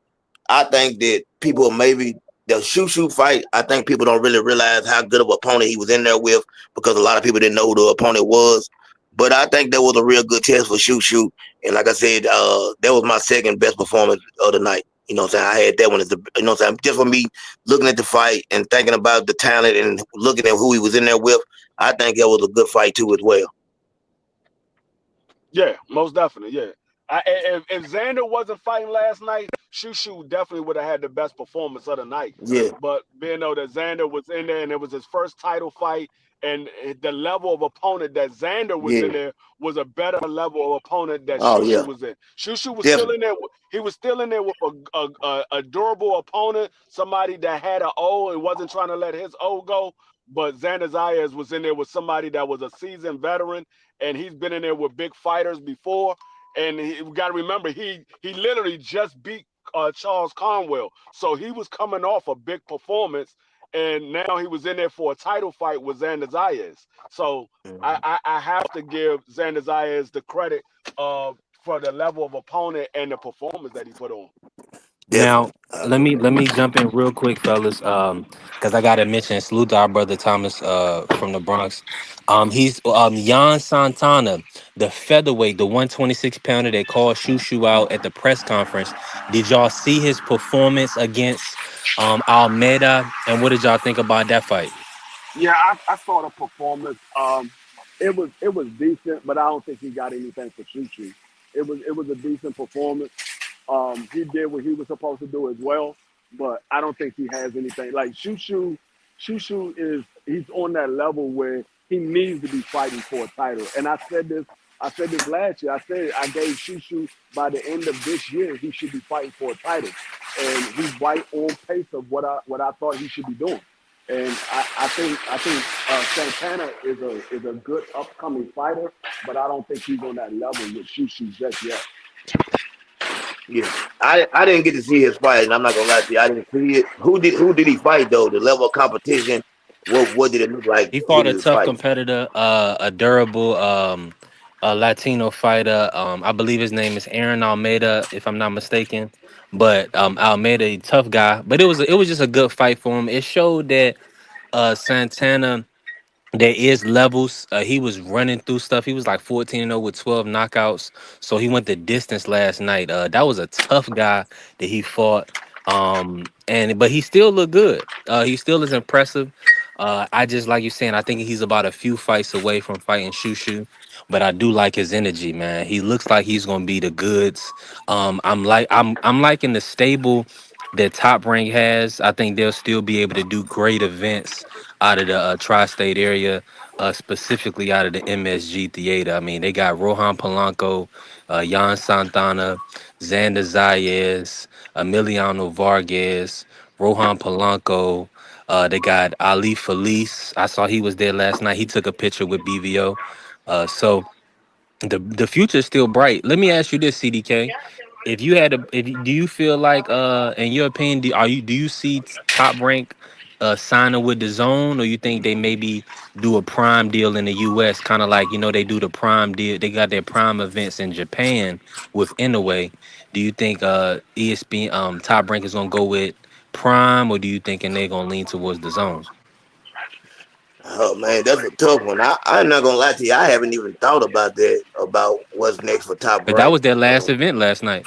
I think that people maybe the shoot fight. I think people don't really realize how good of an opponent he was in there with because a lot of people didn't know who the opponent was. But I think that was a real good test for shoot. And like I said, that was my second best performance of the night. You know what I'm saying? I had that one as what I'm saying? Just for me looking at the fight and thinking about the talent and looking at who he was in there with, I think that was a good fight too as well. Yeah, most definitely. Yeah. If Xander wasn't fighting last night, Shushu definitely would have had the best performance of the night. Yeah. But being though that Xander was in there and it was his first title fight, and the level of opponent that Xander was in Yeah. there was a better level of opponent that Oh Shushu yeah. was in. Shushu was still Definitely. in there. He was still in there with a durable opponent, somebody that had an O and wasn't trying to let his O go. But Xander Zayas was in there with somebody that was a seasoned veteran, and he's been in there with big fighters before. And we got to remember, he literally just beat Charles Conwell, so he was coming off a big performance, and now he was in there for a title fight with Xander Zayas. So I have to give Xander Zayas the credit for the level of opponent and the performance that he put on. Now, Definitely. I let agree. me let me jump in real quick, fellas. Because I gotta mention salute to our brother Thomas from the Bronx. He's Jan Santana, the featherweight, the 126-pounder that called Shushu out at the press conference. Did y'all see his performance against Almeida? And what did y'all think about that fight? Yeah, I saw the performance. It was decent, but I don't think he got anything for Chuchu. It was a decent performance. He did what he was supposed to do as well, but I don't think he has anything like Shushu. Shushu is he's on that level where he needs to be fighting for a title. And I said this last year. I said I gave Shushu by the end of this year he should be fighting for a title, and he's right on pace of what I thought he should be doing. And I think Santana is a good upcoming fighter, but I don't think he's on that level with Shushu just yet. Yeah. I didn't get to see his fight, and I'm not gonna lie to you. I didn't see it. Who did he fight though? The level of competition. What did it look like? He Who fought a did he tough fight? competitor, a durable, a Latino fighter. I believe his name is Aaron Almeida, if I'm not mistaken. But Almeida, a tough guy. But it was just a good fight for him. It showed that Santana, there is levels. He was running through stuff. He was like 14-0 with 12 knockouts. So he went the distance last night. That was a tough guy that he fought. But he still looked good. He still is impressive. I just like you saying, I think he's about a few fights away from fighting Shushu. But I do like his energy, man. He looks like he's gonna be the goods. I'm liking the stable that Top Rank has. I think they'll still be able to do great events out of the tri-state area, specifically out of the MSG Theater. I mean, they got Rohan Polanco, Jan Santana, Xander Zayas, Emiliano Vargas, Rohan Polanco. They got Ali Felice. I saw he was there last night. He took a picture with BVO. So the future is still bright. Let me ask you this, CDK. If you had a, if you, do you feel like, in your opinion, do you see Top Rank signing with the Zone, or you think they maybe do a Prime deal in the U.S., kind of like they do the Prime deal. They got their Prime events in Japan with Inoue. Do you think ESPN Top Rank is gonna go with Prime, or do you think and they're gonna lean towards the Zone? Oh man, that's a tough one. I'm not gonna lie to you. I haven't even thought about that. About what's next for Top But that Rank. was their last event last night.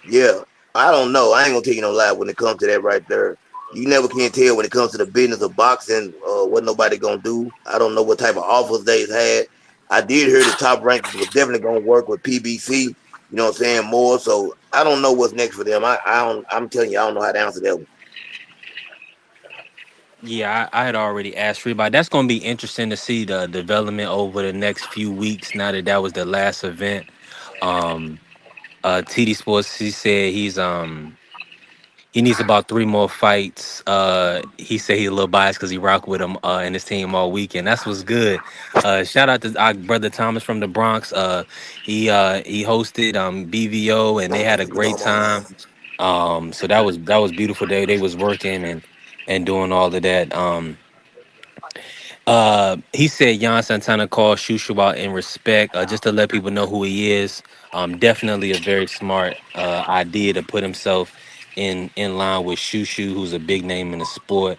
Yeah, I don't know. I ain't gonna tell you no lie when it comes to that right there. You never can tell when it comes to the business of boxing. What nobody gonna do. I don't know what type of offers they've had. I did hear the Top Rank was definitely gonna work with PBC. You know what I'm saying? More. So I don't know what's next for them. I don't. I'm telling you, I don't know how to answer that one. Yeah, I had already asked for about. That's going to be interesting to see the development over the next few weeks. Now that that was the last event, um, TD Sports, he said he needs about three more fights. He said he's a little biased because he rocked with him and his team all weekend. That's what's good. Shout out to our brother Thomas from the Bronx. He hosted BVO and they had a You know great I'm on time. now. So that was beautiful. They was working and doing all of that. He said Jan Santana called Shushu out in respect, just to let people know who he is. Definitely a very smart idea to put himself in line with Shushu, who's a big name in the sport.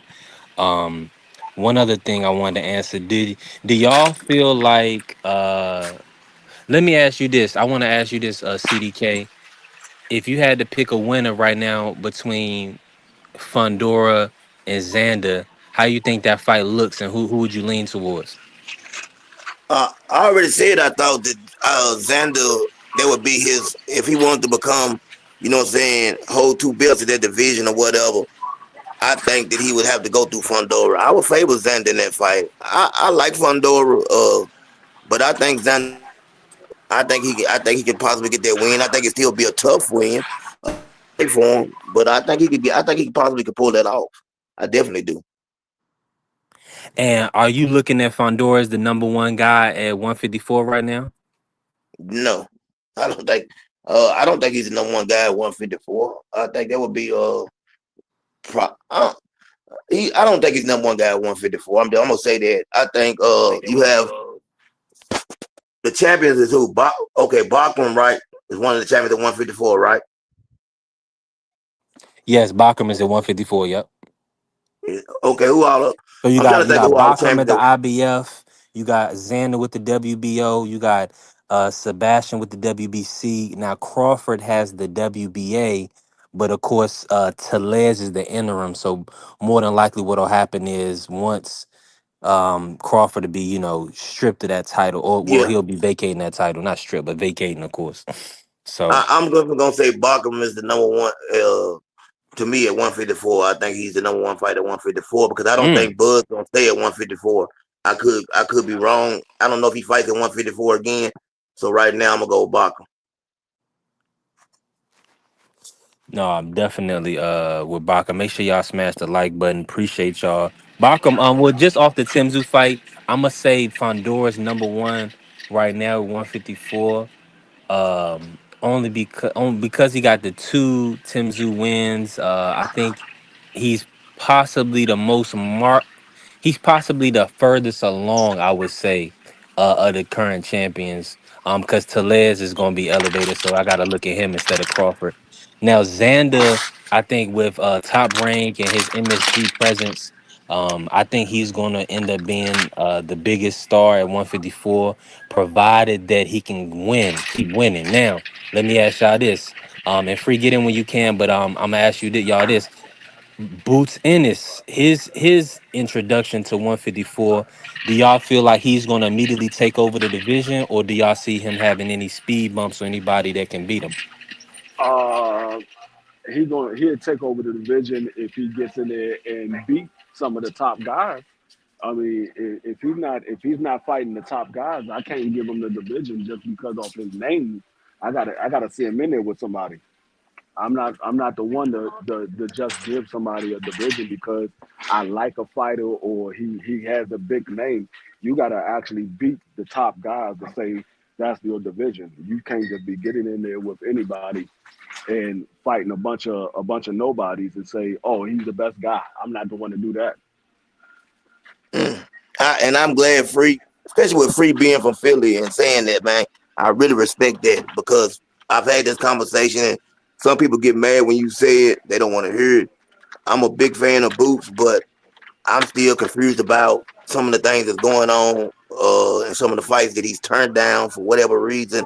Um, One other thing I wanted to answer: do y'all feel like? Let me ask you this. I want to ask you this, CDK. If you had to pick a winner right now between Fundora and Xander, how you think that fight looks, and who would you lean towards? I already said I thought that Xander that would be his if he wanted to become, you know what I'm saying, hold two belts in that division or whatever. I think that he would have to go through Fundora. I would favor Xander in that fight. I like Fundora, but I think Xander. I think he could possibly get that win. I think it still be a tough win for him, but I think he could get. I think he possibly could pull that off. I definitely do. And are you looking at Fondor as the number one guy at 154 right now? No, I don't think. I don't think he's the number one guy at 154. I think that would be Pro, I don't think he's number one guy at 154. I'm gonna say that. I think you have the champions is who? Okay, Bachman, right? Is one of the champions at 154, right? Yes, Bacham is at 154. Yep. Okay, who all up? So you I'm trying got to you think of got who all the Bacham at champions. the IBF. You got Xander with the WBO. You got Sebastian with the WBC. Now Crawford has the WBA, but of course Telez is the interim. So more than likely, what'll happen is once Crawford to be stripped of that title, or well Yeah, he'll be vacating that title, not stripped, but vacating, of course. So I'm gonna say Barkham is the number one. To me at 154, I think he's the number one fighter at 154 because I don't mm, think Bud's gonna stay at 154. I could be wrong. I don't know if he fights at 154 again. So right now I'm gonna go with Barkham. no, I'm definitely with Bacham. Make sure y'all smash the like button. Appreciate y'all. Bacham, well, just off the Timzu fight, I'ma say Fondora's number one right now at 154. Only because he got the two Timzu wins. I think he's possibly the most marked. He's possibly the furthest along, I would say, of the current champions. Because Telez is going to be elevated, so I got to look at him instead of Crawford. Now Xander, I think with Top Rank and his MSG presence, I think he's going to end up being the biggest star at 154, provided that he can keep winning. Now, let me ask y'all this. And free get in when you can, but I'm gonna ask y'all this. Boots Ennis, his introduction to 154. Do y'all feel like he's gonna immediately take over the division, or do y'all see him having any speed bumps or anybody that can beat him? Uh, he'll take over the division if he gets in there and beat some of the top guys. I mean, if he's not fighting the top guys, I can't give him the division just because of his name. I gotta see him in there with somebody. I'm not the one to just give somebody a division because I like a fighter or he has a big name. You gotta actually beat the top guys to say that's your division. You can't just be getting in there with anybody and fighting a bunch of nobodies and say, oh, he's the best guy. I'm not the one to do that. And I'm glad Free, especially with Free being from Philly and saying that, man, I really respect that because I've had this conversation and some people get mad when you say it. They don't want to hear it. I'm a big fan of Boots, but I'm still confused about some of the things that's going on and some of the fights that he's turned down for whatever reason.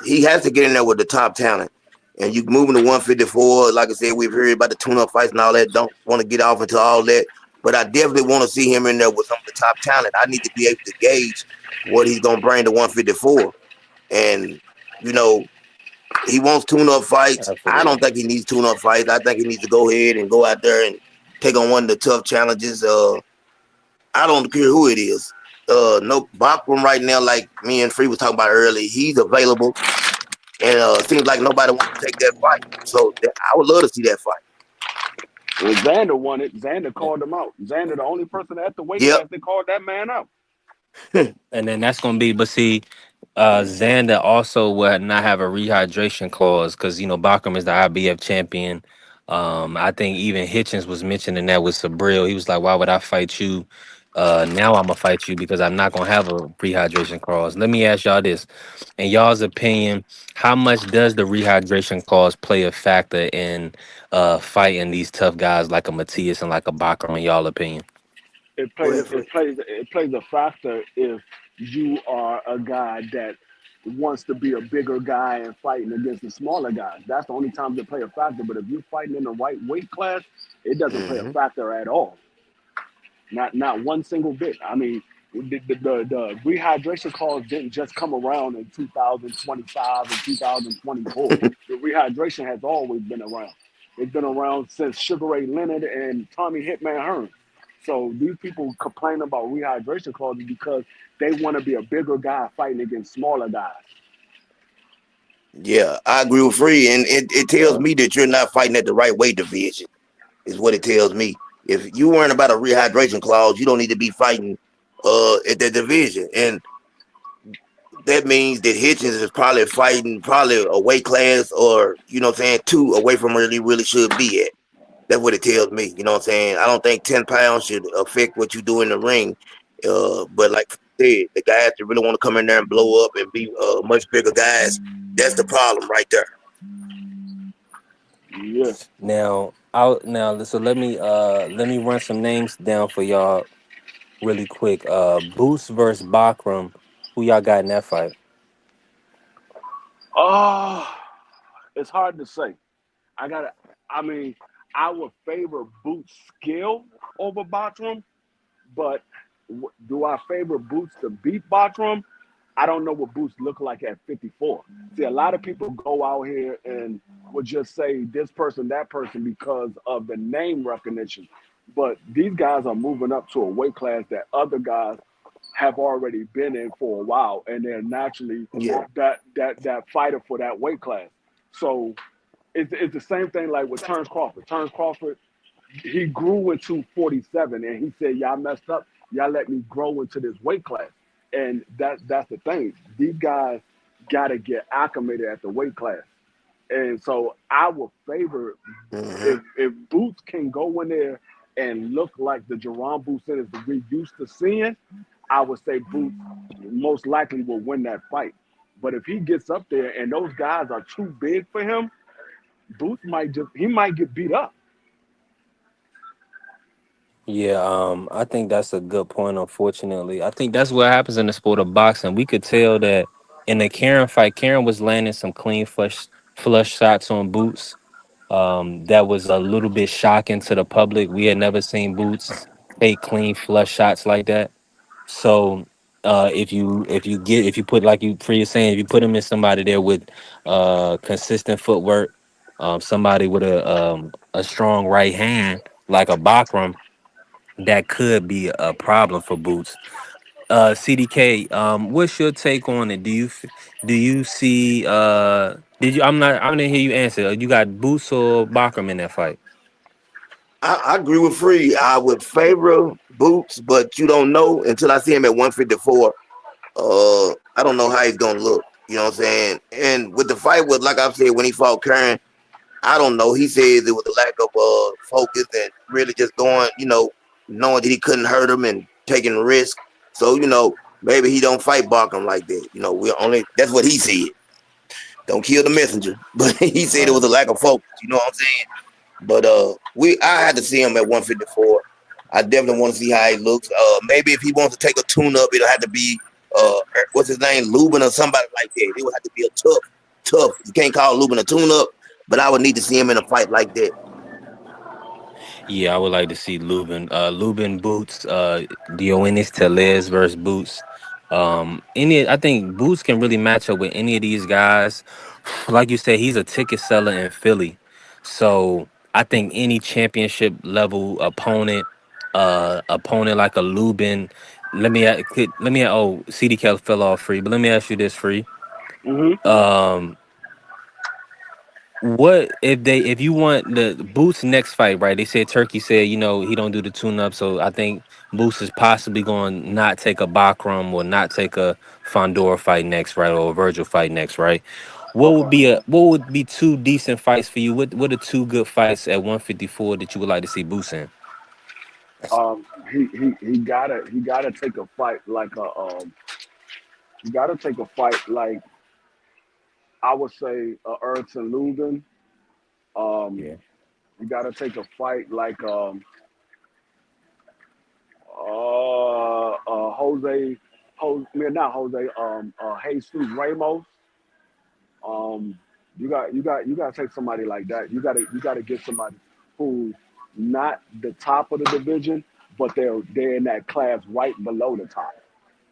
He has to get in there with the top talent. And you moving to 154, like I said, we've heard about the tune-up fights and all that. Don't want to get off into all that, but I definitely want to see him in there with some of the top talent. I need to be able to gauge what he's gonna bring to 154. And you know, he wants tune-up fights. I Absolutely. don't think he needs tune-up fights. I think he needs to go ahead and go out there and take on one of the tough challenges. I don't care who it is. No, Bachman right now, like me and Free was talking about earlier, he's available. And seems like nobody wants to take that fight. So I would love to see that fight. When Xander won it, Xander Yeah. called him out. Xander, the only person at the weight Yep. class that called that man out. And then that's gonna be, but see, Xander also will not have a rehydration clause because Bacham is the IBF champion. I think even Hitchens was mentioning that with Sabril. He was like, "Why would I fight you? Now I'm gonna fight you because I'm not gonna have a rehydration clause." Let me ask y'all this: in y'all's opinion, how much does the rehydration clause play a factor in fighting these tough guys like a Matias and like a Bacham? In y'all opinion? It Go plays ahead, Free. it plays a factor if you are a guy that wants to be a bigger guy and fighting against the smaller guys. That's the only time they play a factor. But if you're fighting in the right weight class, it doesn't play a Mm-hmm. factor at all. Not one single bit. I mean, the rehydration calls didn't just come around in 2025 and 2024. The rehydration has always been around. It's been around since Sugar Ray Leonard and Tommy Hitman Hearn. So these people complain about rehydration clauses because they want to be a bigger guy fighting against smaller guys. Yeah, I agree with Free. And it tells Yeah. me that you're not fighting at the right weight division, is what it tells me. If you weren't about a rehydration clause, you don't need to be fighting at that division. And that means that Hitchens is probably fighting probably a weight class or, two away from where he really should be at. That's what it tells me. You know what I'm saying? I don't think 10 pounds should affect what you do in the ring. But like I said, the guys that really want to come in there and blow up and be much bigger guys, that's the problem right there. Yeah. So let me run some names down for y'all really quick. Boost versus Bakram. Who y'all got in that fight? Oh, it's hard to say. I gotta. I mean, I would favor Boots' skill over Bartram, but do I favor Boots to beat Bartram? I don't know what Boots look like at 54. See, a lot of people go out here and would just say this person, that person because of the name recognition. But these guys are moving up to a weight class that other guys have already been in for a while, and they're naturally Yeah. that fighter for that weight class. So it's the same thing like with Terrence Crawford. Terrence Crawford, he grew into 47 and he said, y'all messed up. Y'all let me grow into this weight class. And that's the thing. These guys gotta get acclimated at the weight class. And so I would favor Hmm. if Boots can go in there and look like the Jerome Boots that we used to seeing, I would say Boots most likely will win that fight. But if he gets up there and those guys are too big for him, Boots might get beat up. Yeah, I think that's a good point. Unfortunately, I think that's what happens in the sport of boxing. We could tell that in the Karen fight, Karen was landing some clean flush shots on Boots. That was a little bit shocking to the public. We had never seen Boots take clean flush shots like that. So, if you put like you Free is saying, if you put him in somebody there with consistent footwork, somebody with a strong right hand like a Bakram, that could be a problem for Boots. CDK, what's your take on it? Do you see did you I'm gonna hear you answer. You got Boots or Bakram in that fight? I agree with Free. I would favor Boots, but you don't know until I see him at 154. I don't know how he's gonna look. You know what I'm saying? And with the fight with, like I've said, when he fought Curran, I don't know. He says it was a lack of focus and really just going, knowing that he couldn't hurt him and taking risk. So, maybe he don't fight Barkham like that. We only that's what he said. Don't kill the messenger. But he said it was Right. a lack of focus. You know what I'm saying? But I had to see him at 154. I definitely want to see how he looks. Maybe if he wants to take a tune up, it'll have to be what's his name, Lubin or somebody like that. It would have to be a tough. You can't call Lubin a tune up, but I would need to see him in a fight like that. Yeah, I would like to see Lubin Boots, Dionis Telez versus Boots. I think Boots can really match up with any of these guys. Like you said, he's a ticket seller in Philly. So I think any championship level opponent like a Lubin. CDK fell off Free, but let me ask you this, Free. Hmm. Um, what if you want the Boots next fight, right? They said Turkey said, he don't do the tune up, so I think Boots is possibly going to not take a Bakram or not take a Fondora fight next, right? Or a Virgil fight next, right? Okay. What would be two decent fights for you? What are two good fights at 154 that you would like to see Boots in? He gotta take a fight like he gotta take a fight like I would say Ertz Lubin. Um, Yeah. you gotta take a fight like not Jose, Jesus Ramos. Um, you got to take somebody like that. You got to get somebody who's not the top of the division, but they're in that class right below the top.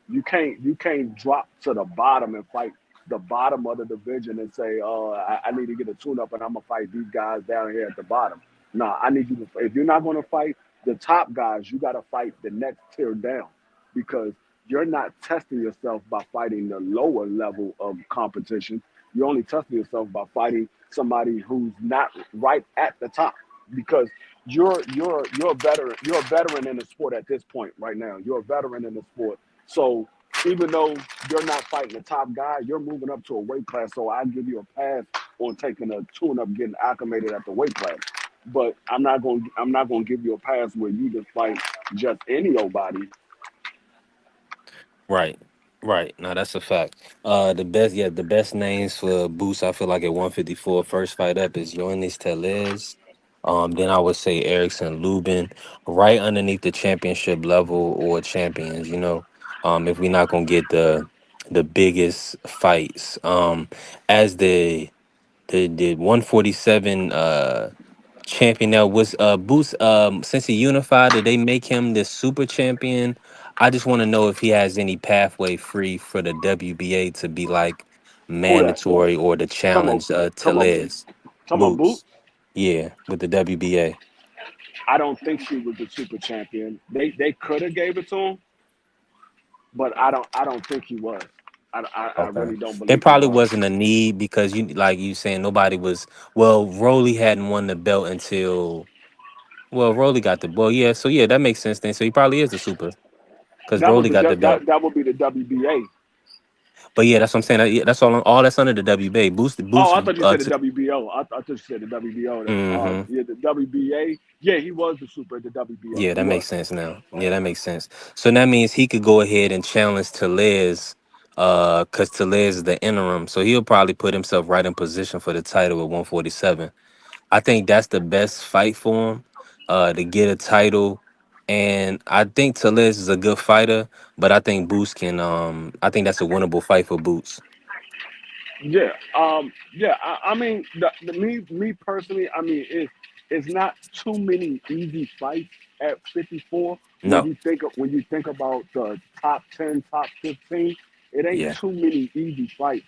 You can't drop to the bottom and fight the bottom of the division and say, "Oh, I need to get a tune up and I'm gonna fight these guys down here at the bottom." Nah, I need you to. If you're not gonna fight the top guys, you got to fight the next tier down because you're not testing yourself by fighting the lower level of competition. You're only testing yourself by fighting somebody who's not right at the top because you're a veteran. You're a veteran in the sport at this point right now. You're a veteran in the sport, so even though you're not fighting the top guy, you're moving up to a weight class. So I give you a pass on taking a tune up, getting acclimated at the weight class. But I'm not gonna give you a pass where you just fight just any old body. Right. Right. No, that's a fact. The best names for Boost, I feel like at 154, first fight up is Yoenis Telez. Then I would say Erickson Lubin, right underneath the championship level or champions, if we're not gonna get the biggest fights. As the 147 champion now was Boost, since he unified, did they make him the super champion? I just want to know if he has any pathway free for the WBA to be like Who that? mandatory or to Come on, challenge come on, Telez. come on, Boot. Boots. Yeah, with the WBA. I don't think she was the super champion. They could have gave it to him, but I don't think he was. I Okay. really don't There believe he probably was. wasn't a need because you like you saying nobody was Rolly hadn't won the belt until Rolly got the yeah, so yeah, that makes sense then. So he probably is the super because That was Rolly the got the belt. that would be the WBA. But yeah, that's what I'm saying. Yeah, that's all that's under the WBA. Oh, Boost. I thought you said the WBO. I thought you said the WBO. Mm-hmm. Yeah, the WBA. Yeah, he was the super at the WBO. Yeah, He that was. makes sense now. Yeah, that makes sense. So that means he could go ahead and challenge Telez, because Telez is the interim. So he'll probably put himself right in position for the title at 147. I think that's the best fight for him, to get a title. And I think Telez is a good fighter, but I think Boots can. I think that's a winnable fight for Boots. Yeah, yeah. I mean, me personally, I mean, it's not too many easy fights at 54. No. When you think about the top 10, top 15, it ain't Yeah. too many easy fights.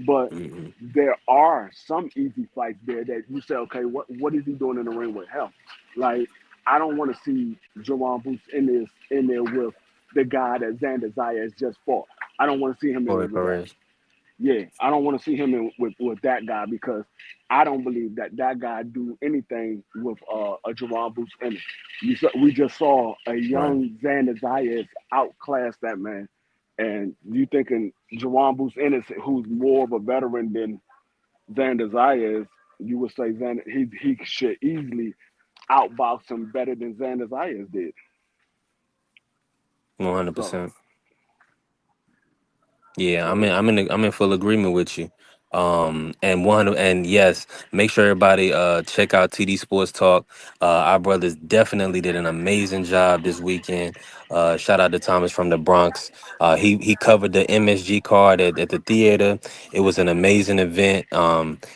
But Hmm. there are some easy fights there that you say, okay, what is he doing in the ring with him? Like, I don't want to see Jerron Boots in there with the guy that Xander Zayas just fought. I don't want to see him in there Corey with that. Perez. Yeah, I don't want to see him with that guy because I don't believe that guy do anything with a Jerron Boots in it. We just saw a Right. young Xander Zayas outclass that man, and you thinking Jerron Boots Ennis, who's more of a veteran than Xander Zayas, you would say Xander he should easily outbox him better than Xander Zayas did. One hundred So percent. Yeah, so I'm in full agreement with you. And yes, make sure everybody check out TD Sports Talk. Our brothers definitely did an amazing job this weekend. Shout out to Thomas from the Bronx. He covered the MSG card at the theater. It was an amazing event.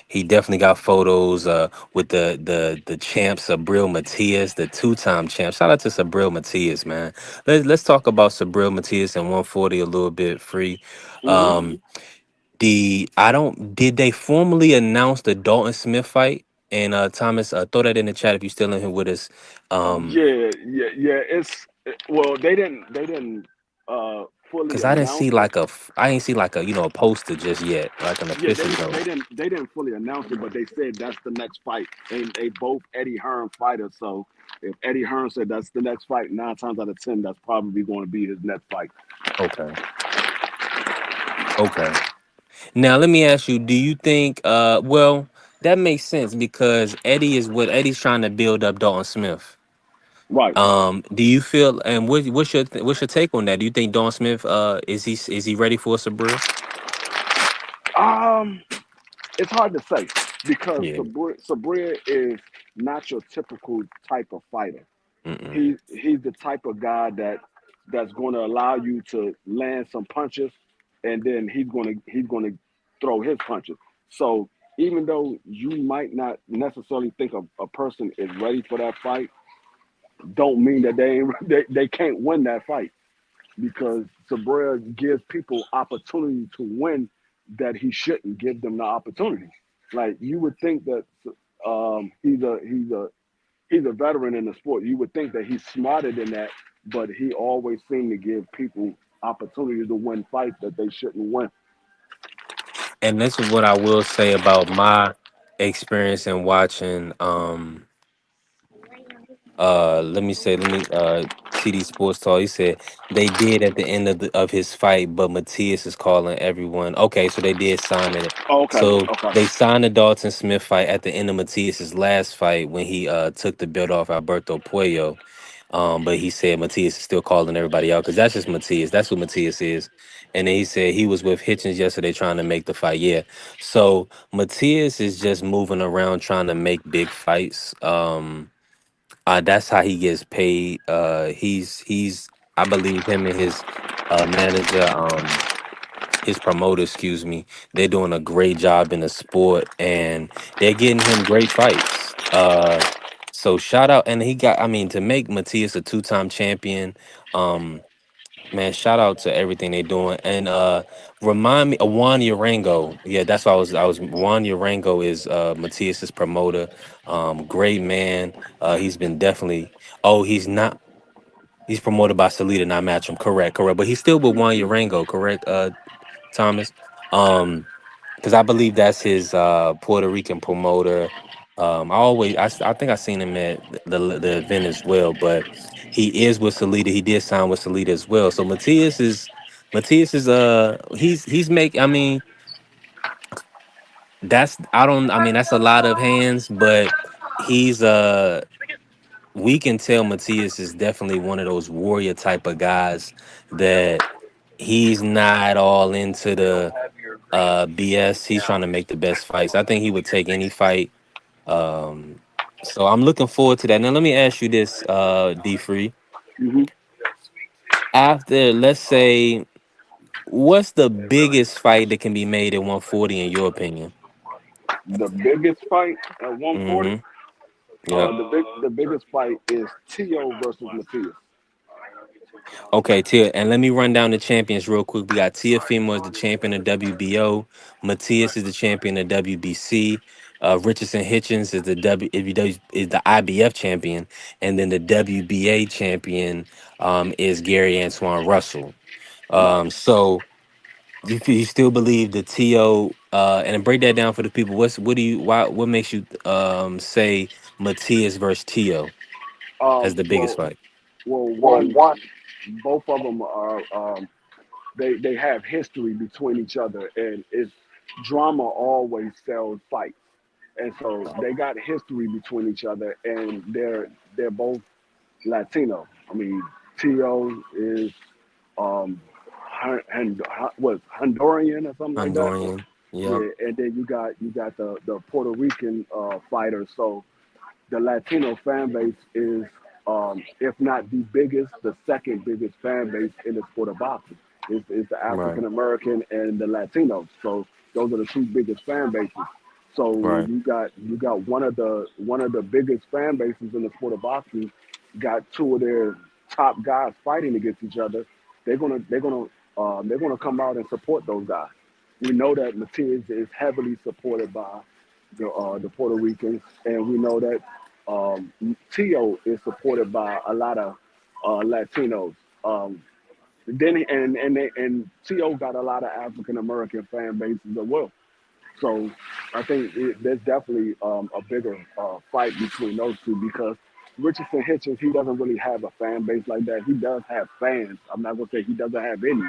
He definitely got photos with the champ Sabril Matias, the two-time champ. Shout out to Sabril Matias, man. Let's talk about Sabril Matias and 140 a little bit free. mhm. Um, the I don't did they formally announce the Dalton Smith fight? And Thomas, throw that in the chat if you're still in here with us. Um, Yeah. Well, they didn't fully because I didn't announce see it. I didn't see like a poster just yet, like an Yeah, they official didn't note. they didn't they didn't fully announce it, but they said that's the next fight. They both Eddie Hearn fighters, so if Eddie Hearn said that's the next fight, 9 times out of 10, that's probably going to be his next fight. Okay. Okay. Now let me ask you, do you think that makes sense because Eddie's trying to build up Dalton Smith. Right. Do you feel and what's your take on that? Do you think Dalton Smith is he ready for Sabril? Um, it's hard to say because Yeah. Sabria is not your typical type of fighter. Mm-mm. He's the type of guy that's going to allow you to land some punches, and then he's going to throw his punches. So even though you might not necessarily think a person is ready for that fight, don't mean that they can't win that fight because Sabrera gives people opportunity to win that he shouldn't give them the opportunity. Like you would think that he's a veteran in the sport. You would think that he's smarter than that, but he always seemed to give people opportunities to win fights that they shouldn't win. And this is what I will say about my experience in watching let me TD Sports Talk. He said they did at the end of his fight, but Matias is calling everyone. Okay, so they did sign it. Oh, okay, So okay, they signed the Dalton Smith fight at the end of Matias's last fight when he took the belt off Alberto Puello. But he said Matias is still calling everybody out because that's just Matias. That's what Matias is. And then he said he was with Hitchens yesterday trying to make the fight. Yeah. So Matias is just moving around trying to make big fights. That's how he gets paid. He's I believe him and his manager, his promoter, excuse me, they're doing a great job in the sport and they're getting him great fights. So shout out, and he got, I mean, to make Matias a two-time champion, um, man, shout out to everything they're doing. And remind me, Juan Urango. Yeah, that's what I was Juan Urango is Matias's promoter. Great man. He's been definitely, oh, he's not, he's promoted by Salita, not Matchroom. Correct, correct. But he's still with Juan Urango, correct, Thomas? Because I believe that's his Puerto Rican promoter. I think I seen him at the event as well, but he is with Salida. He did sign with Salida as well. So Matthias is he's make. I mean, that's I don't. I mean, that's a lot of hands, but he's we can tell Matthias is definitely one of those warrior type of guys that he's not all into the BS. He's trying to make the best fights. I think he would take any fight. Um, so I'm looking forward to that. Now let me ask you this, D Free. Hmm. After, let's say, what's the biggest fight that can be made at 140 in your opinion? The biggest fight at 140. Mm-hmm. Yep. The biggest fight is Tio versus Matias. Okay, Tia, and let me run down the champions real quick. We got Tia Fimo as the champion of WBO. Matthias is the champion of WBC. Richardson Hitchens is the is the IBF champion, and then the WBA champion is Gary Antoine Russell. Right. So you still believe the TO and break that down for the people. What makes you say Matthias versus TO as the biggest Well, fight? one, both of them are they have history between each other, and it's drama always sells fights, and so they got history between each other, and they're both Latino. I mean, Tio is um, was Honduran or something like that. Honduran. Yep. Yeah, and then you got the Puerto Rican fighter. So the Latino fan base is, if not the biggest, the second biggest fan base in the sport of boxing. Is the Right. African American and the Latinos. So those are the two biggest fan bases. So when Right. you got one of the biggest fan bases in the sport of boxing, got two of their top guys fighting against each other, they're gonna come out and support those guys. We know that Matias is heavily supported by the Puerto Ricans, and we know that Tio is supported by a lot of Latinos. Then and Tio got a lot of African American fan bases as well. So I think there's definitely a bigger fight between those two because Richardson Hitchens, he doesn't really have a fan base like that. He does have fans. I'm not gonna say he doesn't have any,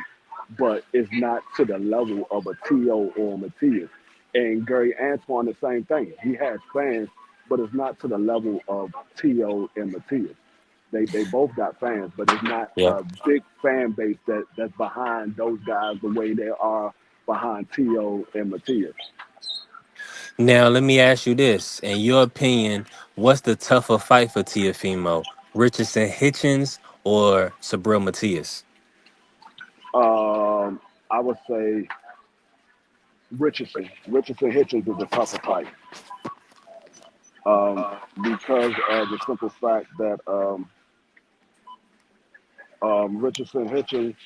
but it's not to the level of a T.O. or a Matias. And Gary Antoine, the same thing. He has fans, but it's not to the level of T.O. and Matias. They both got fans, but it's not Yep. a big fan base that's behind those guys the way they are behind T.O. and Matias. Now let me ask you this: in your opinion, what's the tougher fight for Tiafimo? Richardson Hitchens or Sabril Matias? I would say Richardson. Richardson Hitchens is a tougher fight because of the simple fact that Richardson Hitchens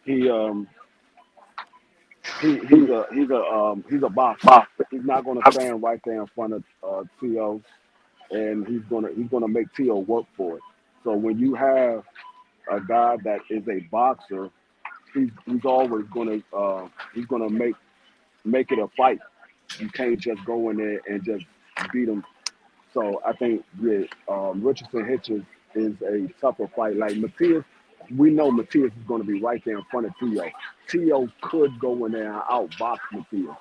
he he's a boxer. He's not going to stand right there in front of To, and he's gonna make To work for it. So when you have a guy that is a boxer, he's always he's gonna make it a fight. You can't just go in there and just beat him. So I think yeah, Richardson Hitchens is a tougher fight. Like Matias, we know Matias is going to be right there in front of Tio. Tio could go in there and outbox Matias.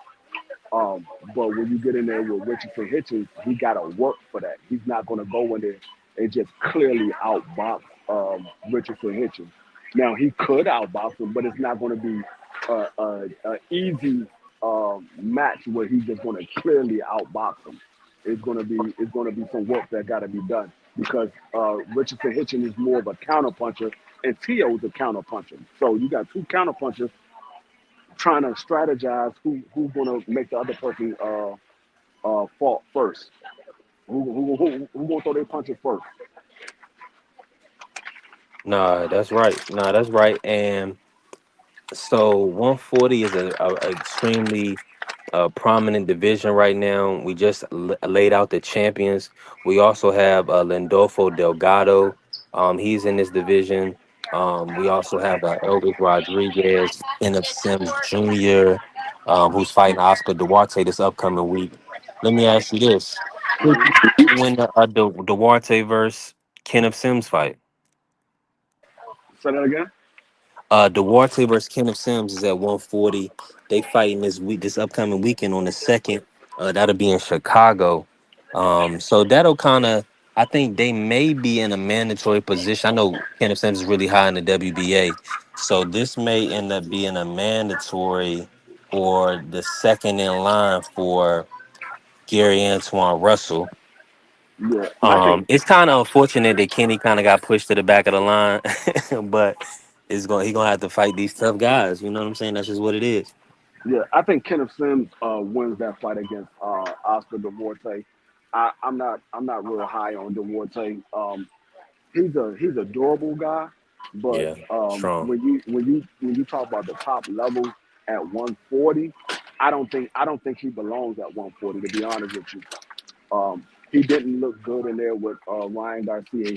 But when you get in there with Richardson Hitchens, he got to work for that. He's not going to go in there and just clearly outbox Richardson Hitchens. Now he could outbox him, but it's not going to be a easy match where he's just going to clearly outbox him. It's going to be some work that got to be done because Richardson Hitchens is more of a counterpuncher and Tio's a counterpuncher. So you got two counterpunchers trying to strategize who's going to make the other person fall first. Who going to throw their punches first? Nah, that's right. Nah, that's right. And so 140 is a extremely prominent division right now. We just laid out the champions. We also have Lindolfo Delgado. He's in this division. We also have Elvis Rodriguez, Kenneth Sims Jr., who's fighting Oscar Duarte this upcoming week. Let me ask you this: who do you think will win the Duarte versus Kenneth Sims fight? Say that again. Duarte versus Kenneth Sims is at 140. They fighting this week, this upcoming weekend on the second. That'll be in Chicago. So that'll kind of, I think they may be in a mandatory position. I know Kenneth Sims is really high in the WBA, so this may end up being a mandatory or the second in line for Gary Antoine Russell. Yeah, and I think It's kind of unfortunate that Kenny kind of got pushed to the back of the line, but he gonna have to fight these tough guys. You know what I'm saying? That's just what it is. Kenneth Sims wins that fight against Oscar Duarte. I'm not real high on Duarte. He's a durable guy, but Yeah, strong. when you talk about the top level at 140, I don't think he belongs at 140. To be honest with you, he didn't look good in there with Ryan Garcia.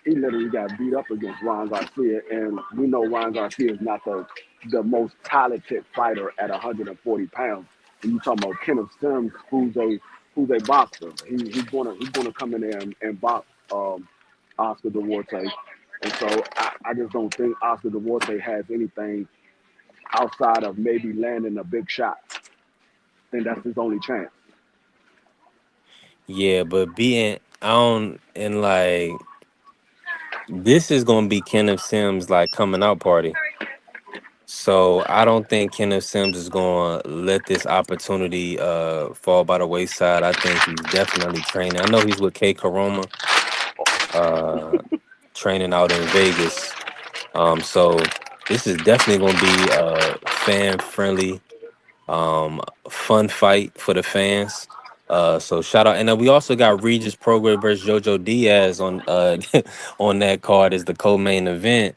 He literally got beat up against Ryan Garcia, and we know Ryan Garcia is not the most talented fighter at 140 pounds. And you talking about Kenneth Sims, who's a boxer. He's gonna come in there and box Oscar Duarte. And so I just don't think Oscar Duarte has anything outside of maybe landing a big shot. And that's his only chance. Yeah, but being I don't and like this is gonna be Kenneth Sims like coming out party. So I don't think Kenneth Sims is gonna let this opportunity fall by the wayside. I think he's definitely training. I know he's with K Karoma, uh training out in Vegas. So this is definitely gonna be a fan friendly fun fight for the fans. So shout out, and then we also got Regis Prograis versus Jojo Diaz on on that card as the co-main event.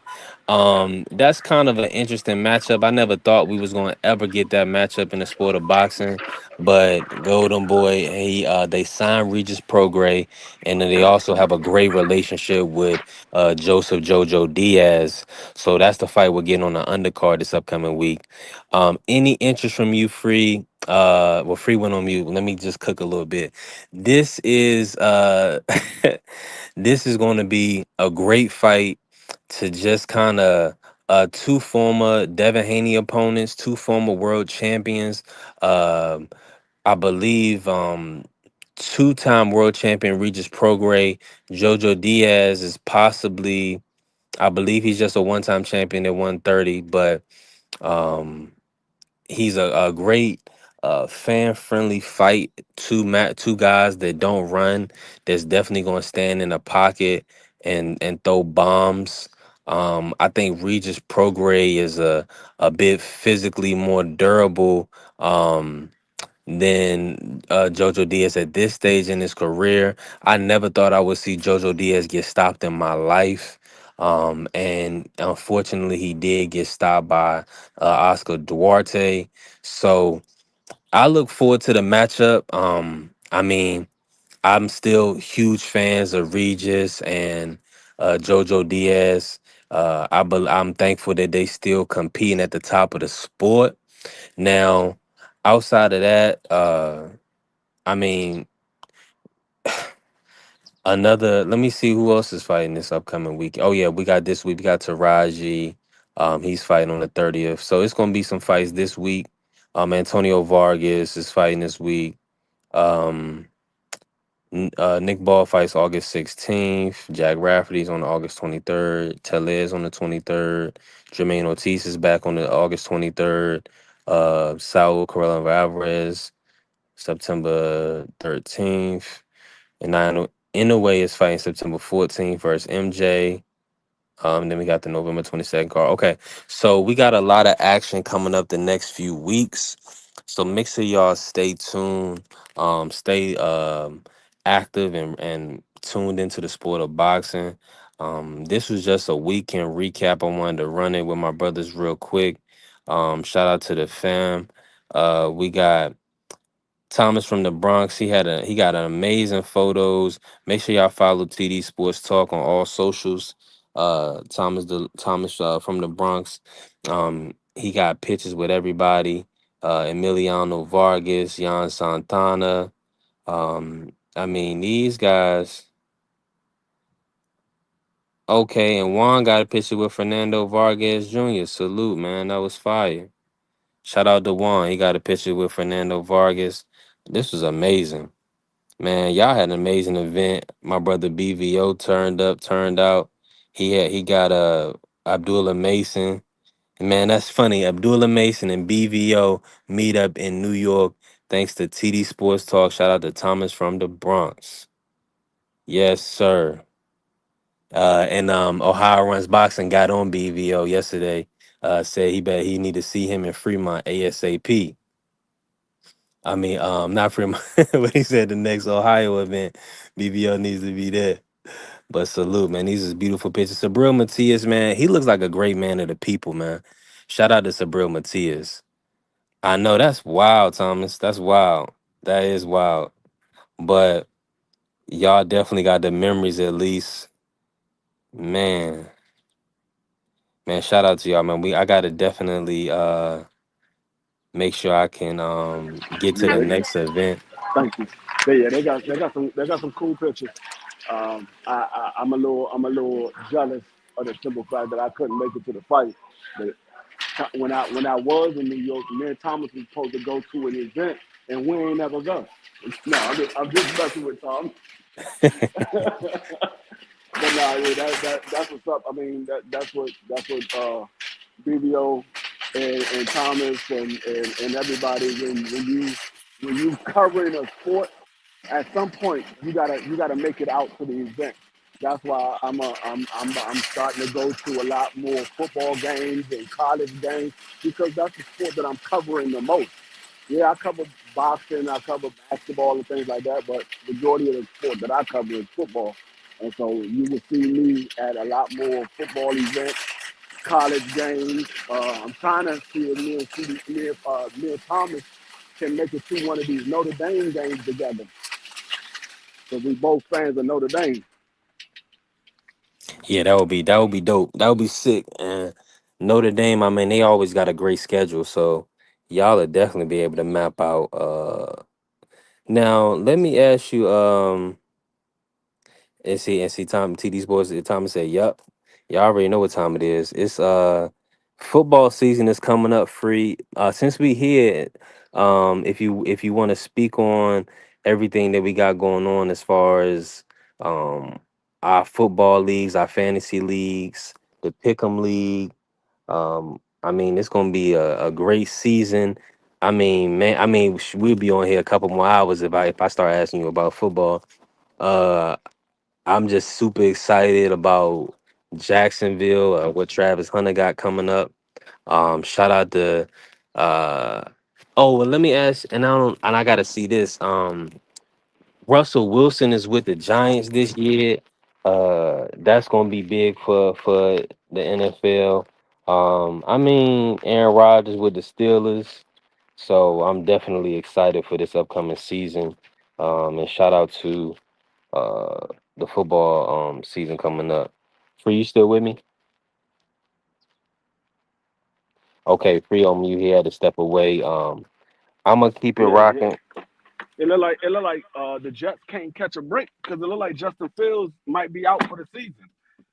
That's kind of an interesting matchup. I never thought we was going to ever get that matchup in the sport of boxing, but Golden Boy, they signed Regis Prograis, and then they also have a great relationship with Joseph Jojo Diaz. So that's the fight we're getting on the undercard this upcoming week. Any interest from you, Free? Well, Free went on mute. Let me just cook a little bit. This is this is going to be a great fight to just kind of two former Devin Haney opponents, two former world champions. Um, I believe two-time world champion Regis Prograis, Jojo Diaz is possibly. I believe he's just a one-time champion at 130, but. Um, he's a great fan friendly fight. Two guys that don't run. That's definitely going to stand in a pocket and throw bombs. I think Regis Prograis is a bit physically more durable. Than Jojo Diaz at this stage in his career. I never thought I would see Jojo Diaz get stopped in my life. And unfortunately, he did get stopped by Oscar Duarte. So I look forward to the matchup. I mean, I'm still huge fans of Regis and Jojo Diaz. I'm thankful that they still competing at the top of the sport. Now, outside of that, I mean, let me see who else is fighting this upcoming week. Oh yeah, we got this week. We got Taraji. He's fighting on the 30th. So it's gonna be some fights this week. Antonio Vargas is fighting this week. Um, Nick Ball fights August 16th. Jack Rafferty's on August 23rd. Telez on the 23rd. Jermaine Ortiz is back on the August 23rd. Saul Correlon Alvarez, September 13th. And Inoue is fighting September 14th versus MJ. Then we got the November 22nd card. Okay, so we got a lot of action coming up the next few weeks. So make sure y'all stay tuned. Stay active and tuned into the sport of boxing. This was just a weekend recap. I wanted to run it with my brothers real quick. Shout out to the fam. We got Thomas from the Bronx. He got an amazing photos. Make sure y'all follow TD Sports Talk on all socials. Thomas from the Bronx. He got pictures with everybody. Emiliano Vargas, Jan Santana. I mean, these guys. Okay, and Juan got a picture with Fernando Vargas Jr. Salute, man. That was fire. Shout out to Juan. He got a picture with Fernando Vargas. This was amazing. Man, y'all had an amazing event. My brother BVO turned out. He got Abdullah Mason. Man, that's funny. Abdullah Mason and BVO meet up in New York thanks to TD Sports Talk. Shout out to Thomas from the Bronx. Yes, sir. And Ohio Runs Boxing got on BVO yesterday. Said he need to see him in Fremont ASAP. I mean, not Fremont, but he said the next Ohio event, BVO needs to be there. But salute, man. These is beautiful pictures. Sabril Matias, man, he looks like a great man of the people, man. Shout out to Sabril Matias. I know that's wild, Thomas. That's wild. That is wild. But y'all definitely got the memories at least. Man, man, shout out to y'all, man. I gotta definitely make sure I can get to Yeah, the next event. thank you. Yeah, they got some cool pictures. I'm a little jealous of the simple fact that I couldn't make it to the fight. But when I was in New York, me and Thomas was supposed to go to an event, and we ain't never go. No, I'm just messing with Tom. But no, yeah, that's what's up. I mean, that's what BBO and Thomas and everybody when you covering a sport, at some point you gotta make it out to the event. That's why I'm starting to go to a lot more football games and college games because that's the sport that I'm covering the most. Yeah, I cover boxing, I cover basketball and things like that, but the majority of the sport that I cover is football. And so you will see me at a lot more football events, college games. I'm trying to see if me and Thomas can make it to one of these Notre Dame games together because we both fans of Notre Dame. Yeah, that would be dope. That would be sick. And Notre Dame, I mean, they always got a great schedule, so y'all will definitely be able to map out. Now let me ask you, and see, Tom TD Sports. Thomas said, "Yup, y'all already know what time it is. It's football season is coming up. Free. Since we here, if you want to speak on everything that we got going on as far as um our football leagues, our fantasy leagues, the Pick'em League. I mean, it's gonna be a great season. I mean, man, we'll be on here a couple more hours if I start asking you about football. Uh, I'm just super excited about Jacksonville, what Travis Hunter got coming up. Shout out to uh oh, well, let me ask, and I gotta see this. Russell Wilson is with the Giants this year. That's gonna be big for the NFL. I mean, Aaron Rodgers with the Steelers. So I'm definitely excited for this upcoming season. And shout out to uh the football season coming up. Free, you still with me? Okay, free on you. He had to step away. I'm gonna keep it Yeah, yeah. rocking. It look like the Jets can't catch a break because it look like Justin Fields might be out for the season.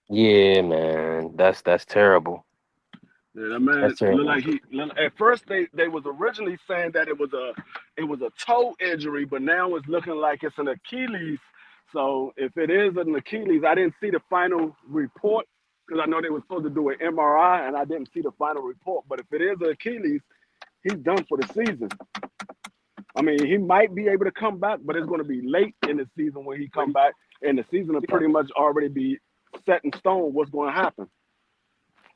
Yeah, man, that's terrible. Yeah, that man That's it. look like at first they was originally saying that it was a toe injury, but now it's looking like it's an Achilles. So if it is an Achilles, I didn't see the final report because I know they were supposed to do an MRI and I didn't see the final report. But if it is an Achilles, he's done for the season. I mean, he might be able to come back, but it's going to be late in the season when he come back, and the season will pretty much already be set in stone what's going to happen.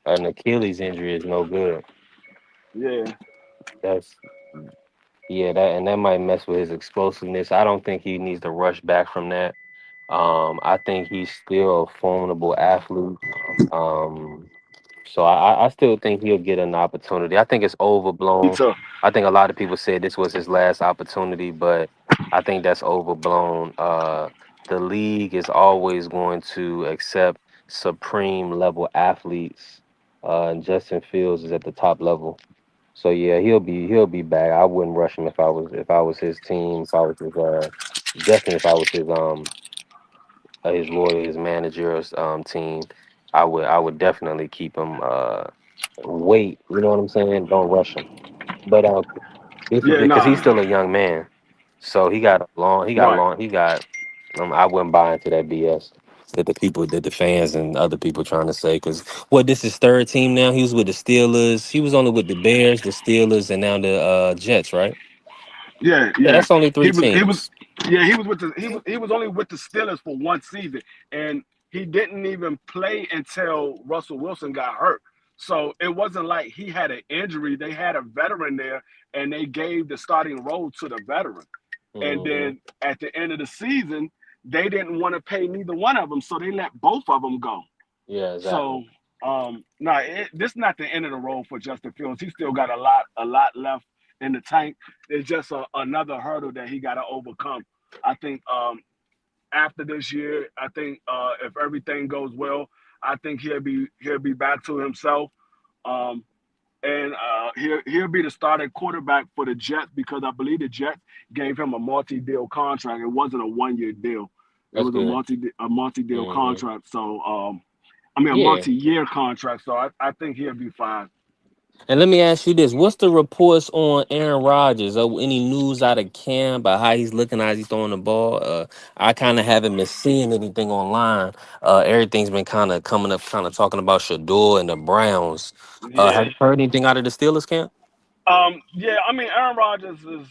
An Achilles injury is no good. Yeah, That's Yeah, that might mess with his explosiveness. I don't think he needs to rush back from that. I think he's still a formidable athlete. Um, so I still think he'll get an opportunity. I think it's me overblown. too. I think a lot of people said this was his last opportunity, but I think that's overblown. The league is always going to accept supreme level athletes, and Justin Fields is at the top level. So yeah, he'll be back. I wouldn't rush him if I was his team. If I was his definitely if I was his lawyer, his manager's team, I would definitely keep him. Wait, you know what I'm saying? Don't rush him. But Yeah, because he's nah, still a young man, so he got a long. He got right. long. He got. I wouldn't buy into that BS that the fans and other people trying to say. Because what, this is third team now. He was with the Steelers. He was only with the Bears, the Steelers, and now the Jets, right? Yeah, Yeah, yeah. that's only three He was teams. yeah, he was only with the Steelers for one season and he didn't even play until Russell Wilson got hurt. So it wasn't like he had an injury. They had a veteran there and they gave the starting role to the veteran. And Hmm. then at the end of the season, they didn't want to pay neither one of them, so they let both of them go. Yeah, exactly. So no, this is not the end of the road for Justin Fields. He still got a lot left in the tank. It's just another hurdle that he got to overcome. I think after this year, I think if everything goes well, I think he'll be back to himself. Um, and he'll be the starting quarterback for the Jets because I believe the Jets gave him a multi-deal contract. It wasn't a one-year deal. It That's was a good. multi-deal Hmm. contract. So I mean, a Yeah. multi-year contract, so I think he'll be fine. And let me ask you this: what's the reports on Aaron Rodgers? Any news out of camp about how he's looking, how he's throwing the ball? I kind of haven't been seeing anything online. Everything's been kind of coming up, kind of talking about Shador and the Browns. Yeah. Have you heard anything out of the Steelers camp? Yeah. I mean, Aaron Rodgers is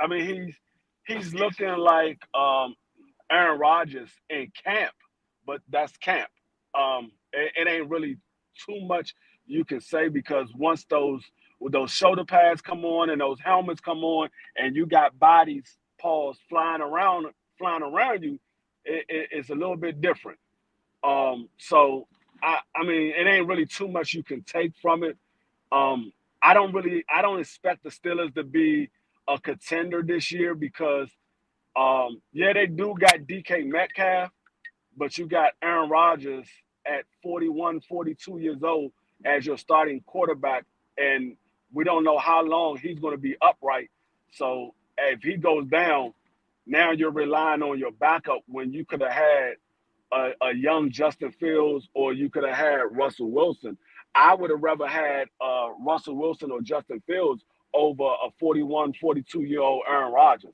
I mean, he's looking like Aaron Rodgers in camp, but that's camp. It ain't really too much you can say because once those shoulder pads come on and those helmets come on, and you got bodies, paws flying around you, it's a little bit different. So I mean, it ain't really too much you can take from it. Um, I don't expect the Steelers to be a contender this year because yeah, they do got DK Metcalf, but you got Aaron Rodgers at 41, 42 years old as your starting quarterback, and we don't know how long he's going to be upright. So if he goes down, now you're relying on your backup when you could have had a young Justin Fields or you could have had Russell Wilson. I would have rather had Russell Wilson or Justin Fields over a 41, 42-year-old Aaron Rodgers.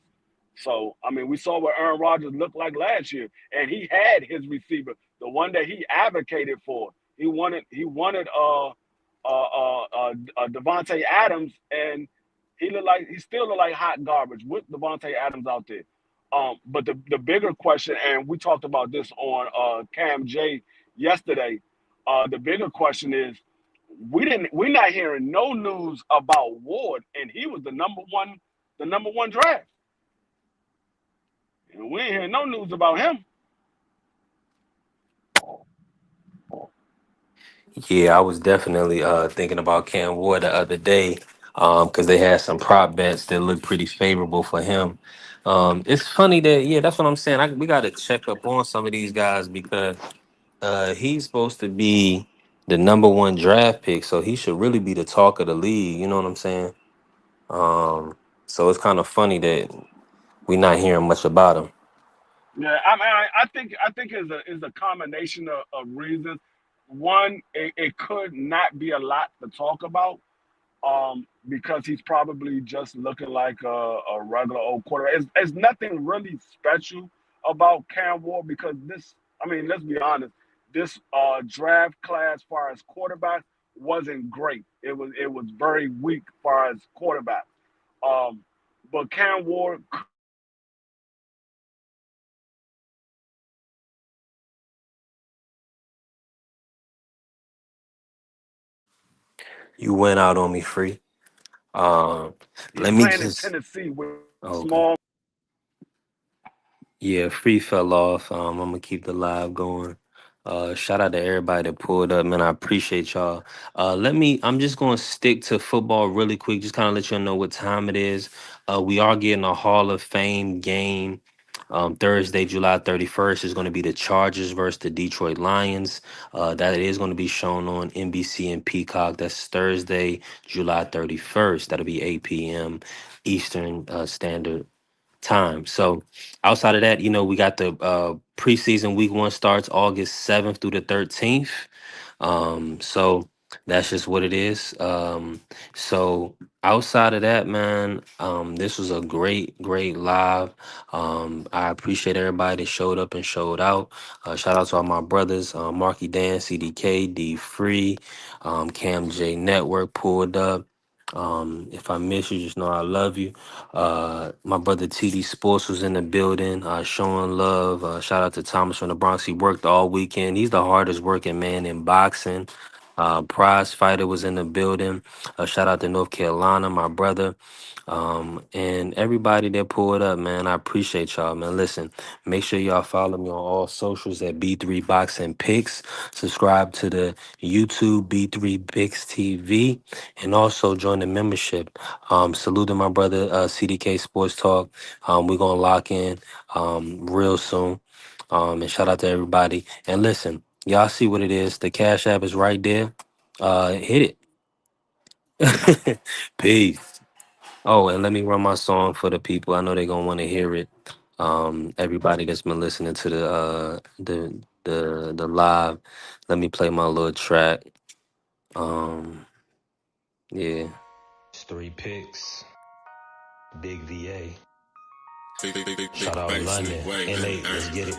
So, I mean, we saw what Aaron Rodgers looked like last year, and he had his receiver, the one that he advocated for. He wanted Devontae Adams, and he still looked like hot garbage with Devontae Adams out there. But the bigger question, and we talked about this on Cam J yesterday. The bigger question is, we're not hearing no news about Ward, and he was the number one draft. And we ain't hearing no news about him. Yeah, I was definitely thinking about Cam Ward the other day because they had some prop bets that looked pretty favorable for him. It's funny that, yeah, that's what I'm saying. We got to check up on some of these guys because he's supposed to be the number one draft pick, so he should really be the talk of the league. You know what I'm saying? Um, so it's kind of funny that we're not hearing much about him. Yeah, I mean, I think it's a combination of reasons. one, it could not be a lot to talk about because he's probably just looking like a regular old quarterback. It's nothing really special about Cam Ward because I mean, let's be honest, this draft class, as far as quarterbacks, wasn't great. It was very weak as far as quarterbacks. Um, but Cam Ward You went out on me, free. Um, he's let me playing in just. Tennessee with Okay. small. Yeah, free fell off. I'm gonna keep the live going. Shout out to everybody that pulled up, man. I appreciate y'all. I'm just gonna stick to football really quick, just kind of let you know what time it is. We are getting a Hall of Fame game. Thursday, July 31st is going to be the Chargers versus the Detroit Lions. That is going to be shown on NBC and Peacock. That's Thursday, July 31st. That'll be 8 p.m. Eastern Standard Time. So outside of that, we got the preseason week one starts August 7th through the 13th. So that's just what it is. So outside of that, man, this was a great live. I appreciate everybody that showed up and showed out. Shout out to all my brothers, Marky Dan, CDK, D Free, Cam J Network pulled up. If I miss you, just know I love you. My brother TD Sports was in the building, showing love. Shout out to Thomas from the Bronx. He worked all weekend. He's the hardest working man in boxing. Prize Fighter was in the building. Shout out to North Carolina, my brother. And everybody that pulled up, man, I appreciate y'all, man. Listen, make sure y'all follow me on all socials at B3 Boxing Picks. Subscribe to the YouTube B3Picks TV, and also join the membership. Salute to my brother CDK Sports Talk. We're gonna lock in real soon. And shout out to everybody. And listen, y'all see what it is. The Cash App is right there. Hit it. Peace. Oh, and let me run my song for the people. I know they're gonna want to hear it. Everybody that's been listening to the live, let me play my little track. Yeah. It's 3 Picks, Big VA. Shout out London, LA, let's get it.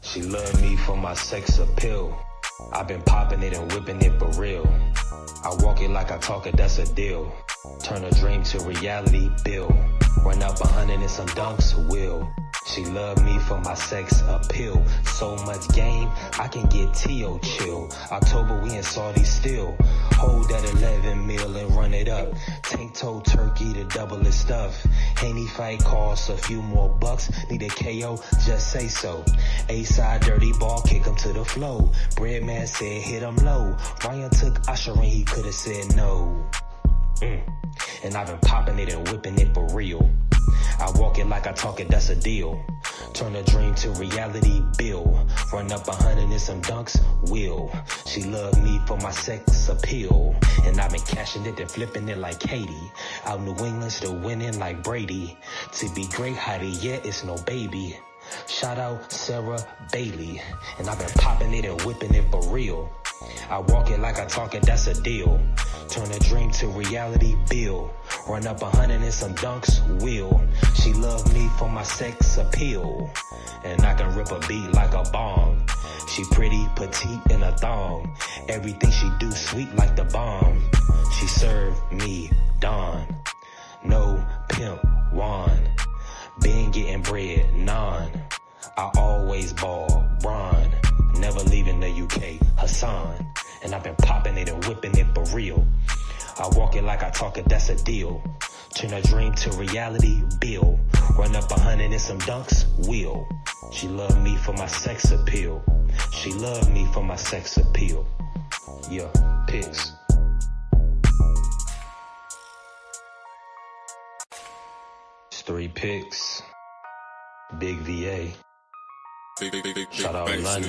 She love me for my sex appeal. I've been popping it and whipping it for real. I walk it like I talk it, that's a deal. Turn a dream to reality, bill. Run up 100 and some dunks, will. She love me for my sex appeal. So much game, I can get T.O. chill. October, we in Saudi still. Hold that 11 mil and run it up. Tank toe turkey to double the stuff. Haney fight costs a few more bucks. Need a KO, just say so. A-side dirty ball, kick him to the flow. Breadman said hit him low. Ryan took Usher and he could've said no. And I've been popping it and whipping it for real. I walk it like I talk it, that's a deal. Turn a dream to reality, bill. Run up 100 and some dunks, will. She love me for my sex appeal. And I've been cashing it and flipping it like Katie. Out New England, still winning like Brady. To be great, Heidi, yeah, it's no baby. Shout out Sarah Bailey. And I've been popping it and whipping it for real. I walk it like I talk it, that's a deal. Turn a dream to reality, bill. Run up 100 and some dunks, will. She love me for my sex appeal. And I can rip a beat like a bomb. She pretty, petite, in a thong. Everything she do sweet like the bomb. She serve me Dawn. No pimp, Juan. Been getting bread, non. I always ball, Bron. Never leaving the UK, Hassan. And I've been popping it and whipping it for real. I walk it like I talk it, that's a deal. Turn a dream to reality, bill. Run up 100 and some dunks, will. She love me for my sex appeal. She love me for my sex appeal. Yeah, Picks. It's 3 Picks, Big VA. Shout out London.